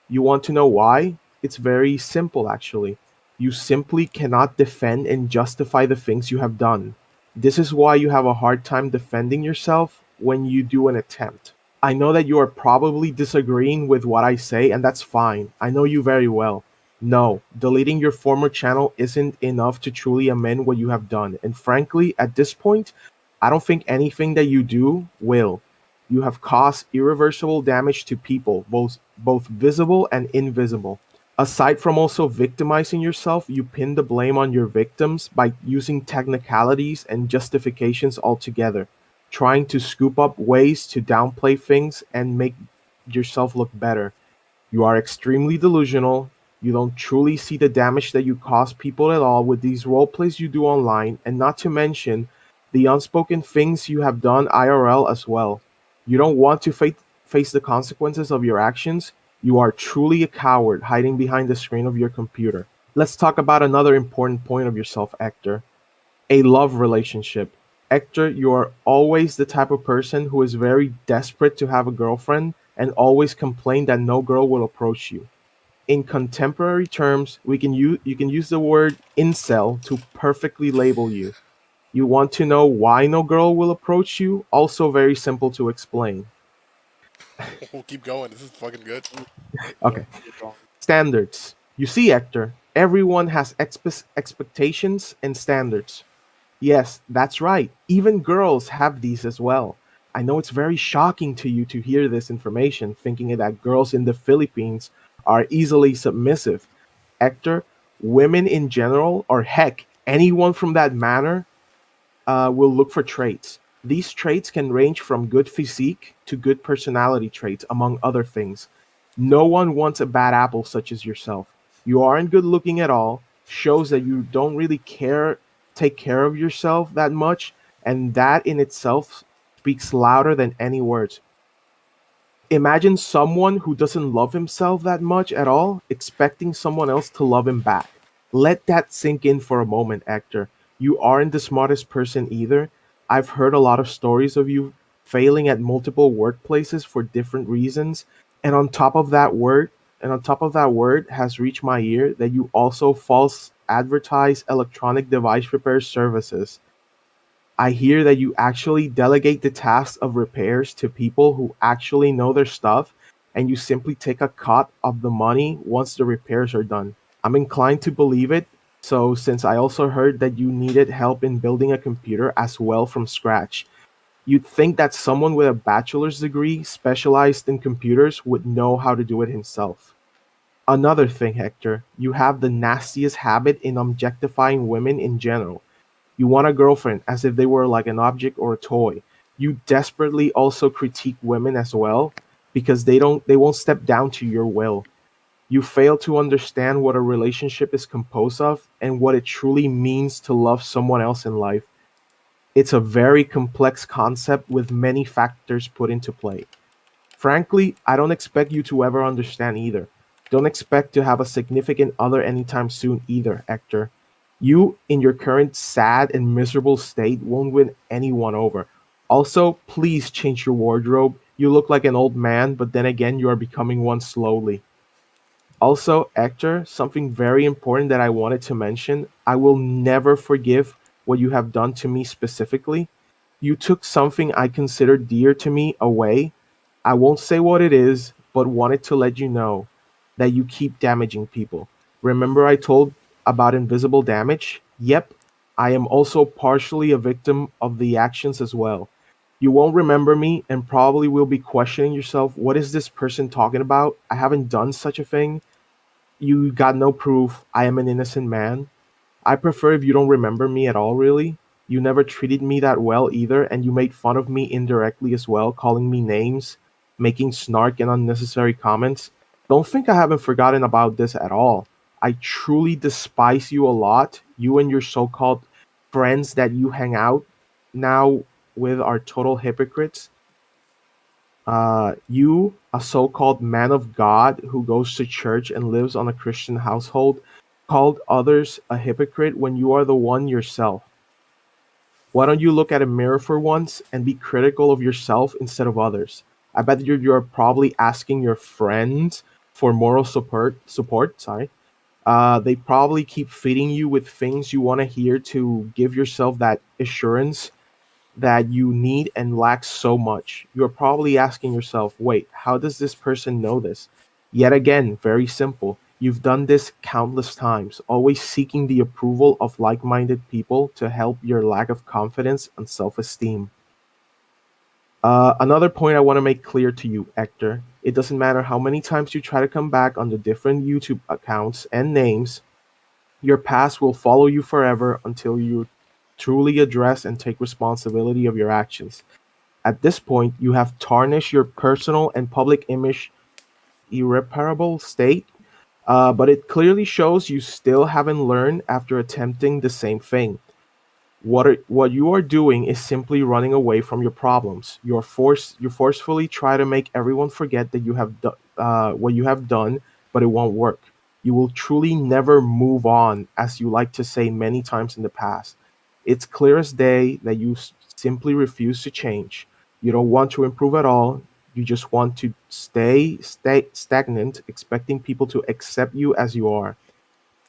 S4: You want to know why? It's very simple, actually. You simply cannot defend and justify the things you have done. This is why you have a hard time defending yourself when you do an attempt. I know that you are probably disagreeing with what I say, and that's fine. I know you very well. No, deleting your former channel isn't enough to truly amend what you have done. And frankly, at this point, I don't think anything that you do will. You have caused irreversible damage to people, both visible and invisible. Aside from also victimizing yourself, you pin the blame on your victims by using technicalities and justifications altogether, trying to scoop up ways to downplay things and make yourself look better. You are extremely delusional. You don't truly see the damage that you cause people at all with these role plays you do online, and not to mention the unspoken things you have done IRL as well. You don't want to face the consequences of your actions. You are truly a coward hiding behind the screen of your computer. Let's talk about another important point of yourself, Hector. A love relationship. Hector, you are always the type of person who is very desperate to have a girlfriend and always complain that no girl will approach you. In contemporary terms, you can use the word incel to perfectly label you. You want to know why no girl will approach you? Also very simple to explain.
S3: We'll keep going. This is fucking good.
S4: Okay. Standards. You see, Hector, everyone has expectations and standards. Yes, that's right. Even girls have these as well. I know it's very shocking to you to hear this information, thinking that girls in the Philippines are easily submissive. Hector, women in general, or heck, anyone from that manner, will look for traits. These traits can range from good physique to good personality traits, among other things. No one wants a bad apple such as yourself. You aren't good looking at all, shows that you don't really take care of yourself that much, and that in itself speaks louder than any words. Imagine someone who doesn't love himself that much at all, expecting someone else to love him back. Let that sink in for a moment, Hector. You aren't the smartest person either. I've heard a lot of stories of you failing at multiple workplaces for different reasons, and on top of that word has reached my ear that you also false advertise electronic device repair services. I hear that you actually delegate the tasks of repairs to people who actually know their stuff, and you simply take a cut of the money once the repairs are done. I'm inclined to believe it. So, since I also heard that you needed help in building a computer as well from scratch, you'd think that someone with a bachelor's degree specialized in computers would know how to do it himself. Another thing, Hector, you have the nastiest habit in objectifying women in general. You want a girlfriend as if they were like an object or a toy. You desperately also critique women as well because they won't step down to your will. You fail to understand what a relationship is composed of and what it truly means to love someone else in life. It's a very complex concept with many factors put into play. Frankly, I don't expect you to ever understand either. Don't expect to have a significant other anytime soon either, Hector. You, in your current sad and miserable state, won't win anyone over. Also, please change your wardrobe. You look like an old man, but then again, you are becoming one slowly. Also, Hector, something very important that I wanted to mention, I will never forgive what you have done to me specifically. You took something I considered dear to me away. I won't say what it is, but wanted to let you know that you keep damaging people. Remember I told about invisible damage? Yep, I am also partially a victim of the actions as well. You won't remember me and probably will be questioning yourself, what is this person talking about? I haven't done such a thing. You got no proof. I am an innocent man. I prefer if you don't remember me at all, really. You never treated me that well either, and you made fun of me indirectly as well, calling me names, making snark and unnecessary comments. Don't think I haven't forgotten about this at all. I truly despise you a lot. You and your so called friends that you hang out now with are total hypocrites. You, a so called man of God who goes to church and lives on a Christian household, called others a hypocrite when you are the one yourself. Why don't you look at a mirror for once and be critical of yourself instead of others? I bet you're probably asking your friends for moral support, sorry. They probably keep feeding you with things you want to hear to give yourself that assurance that you need and lack so much. You're probably asking yourself, wait, how does this person know this? Yet again, very simple. You've done this countless times, always seeking the approval of like minded people to help your lack of confidence and self esteem. Another point I want to make clear to you, Hector, it doesn't matter how many times you try to come back under different YouTube accounts and names, your past will follow you forever until you truly address and take responsibility of your actions. At this point, you have tarnished your personal and public image irreparable state, but it clearly shows you still haven't learned after attempting the same thing. What you are doing is simply running away from your problems. You forcefully try to make everyone forget that what you have done, but it won't work. You will truly never move on, as you like to say many times in the past. It's clear as day that you simply refuse to change. You don't want to improve at all. You just want to stay stagnant, expecting people to accept you as you are.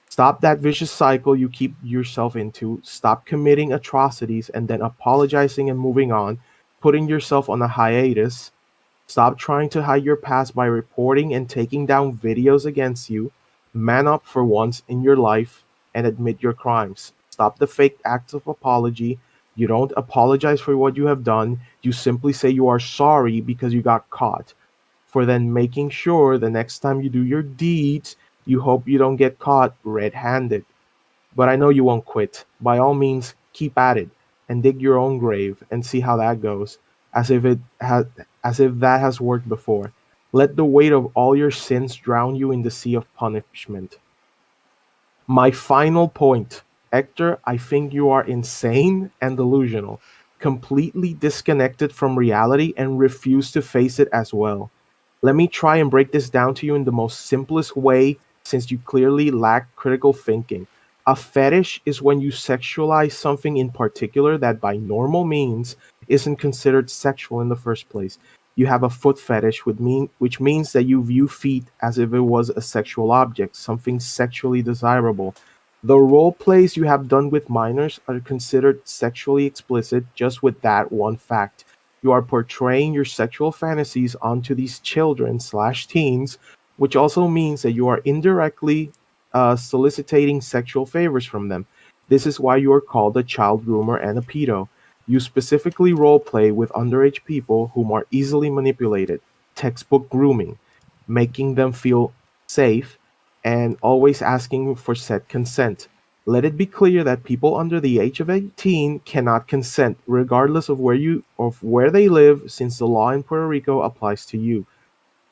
S4: Stop that vicious cycle you keep yourself into. Stop committing atrocities and then apologizing and moving on, putting yourself on a hiatus. Stop trying to hide your past by reporting and taking down videos against you. Man up for once in your life and admit your crimes. Stop the fake acts of apology. You don't apologize for what you have done. You simply say you are sorry because you got caught, for then making sure the next time you do your deeds, you hope you don't get caught red handed. But I know you won't quit. By all means, keep at it and dig your own grave and see how that goes, as if that has worked before. Let the weight of all your sins drown you in the sea of punishment. My final point, Hector, I think you are insane and delusional, completely disconnected from reality and refuse to face it as well. Let me try and break this down to you in the most simplest way since you clearly lack critical thinking. A fetish is when you sexualize something in particular that by normal means isn't considered sexual in the first place. You have a foot fetish, which means that you view feet as if it was a sexual object, something sexually desirable. The role plays you have done with minors are considered sexually explicit just with that one fact. You are portraying your sexual fantasies onto these children slash teens, which also means that you are indirectly soliciting sexual favors from them. This is why you are called a child groomer and a pedo. You specifically roleplay with underage people whom are easily manipulated, textbook grooming, making them feel safe, and always asking for said consent. Let it be clear that people under the age of 18 cannot consent, regardless of where they live, since the law in Puerto Rico applies to you.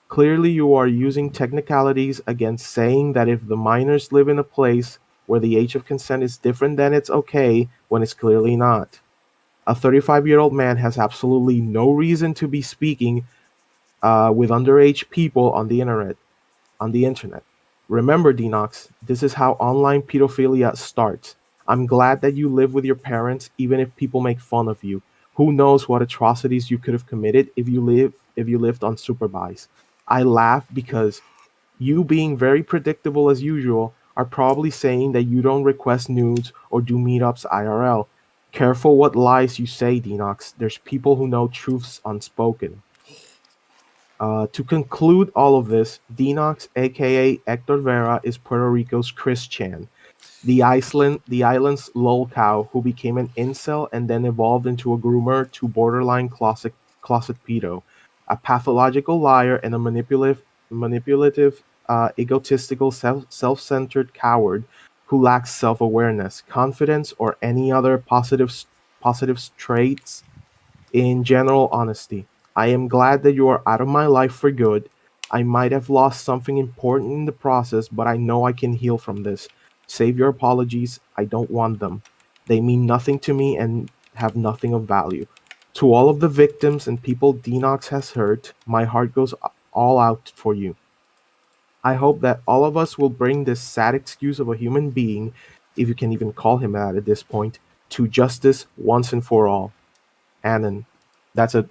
S4: Clearly, you are using technicalities against saying that if the minors live in a place where the age of consent is different, then it's okay when it's clearly not. A 35-year-old man has absolutely no reason to be speaking with underage people on the internet. Remember, Dinox, this is how online pedophilia starts. I'm glad that you live with your parents, even if people make fun of you. Who knows what atrocities you could have committed if you lived unsupervised. I laugh because you, being very predictable as usual, are probably saying that you don't request nudes or do meetups IRL. Careful what lies you say, Dinox. There's people who know truths unspoken. To conclude all of this, Dinox, aka Hector Vera, is Puerto Rico's Chris Chan, the island's lolcow who became an incel and then evolved into a groomer to borderline closet pedo, a pathological liar and a manipulative, egotistical, self-centered coward who lacks self-awareness, confidence, or any other positive traits in general honesty. I am glad that you are out of my life for good. I might have lost something important in the process, but I know I can heal from this. Save your apologies. I don't want them. They mean nothing to me and have nothing of value. To all of the victims and people Denox has hurt, my heart goes all out for you. I hope that all of us will bring this sad excuse of a human being, if you can even call him that at this point, to justice once and for all. Anon. That's it.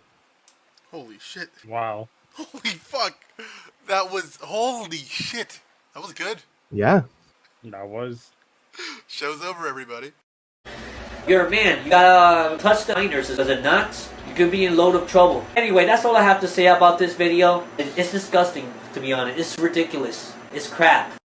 S3: Holy shit.
S2: Wow.
S3: Holy fuck. Holy shit. That was good.
S4: Yeah.
S2: That was.
S3: Show's over, everybody.
S5: You're a man. You gotta touch the minors, does it not? You could be in a load of trouble. Anyway, that's all I have to say about this video. It's disgusting, to be honest. It's ridiculous. It's crap.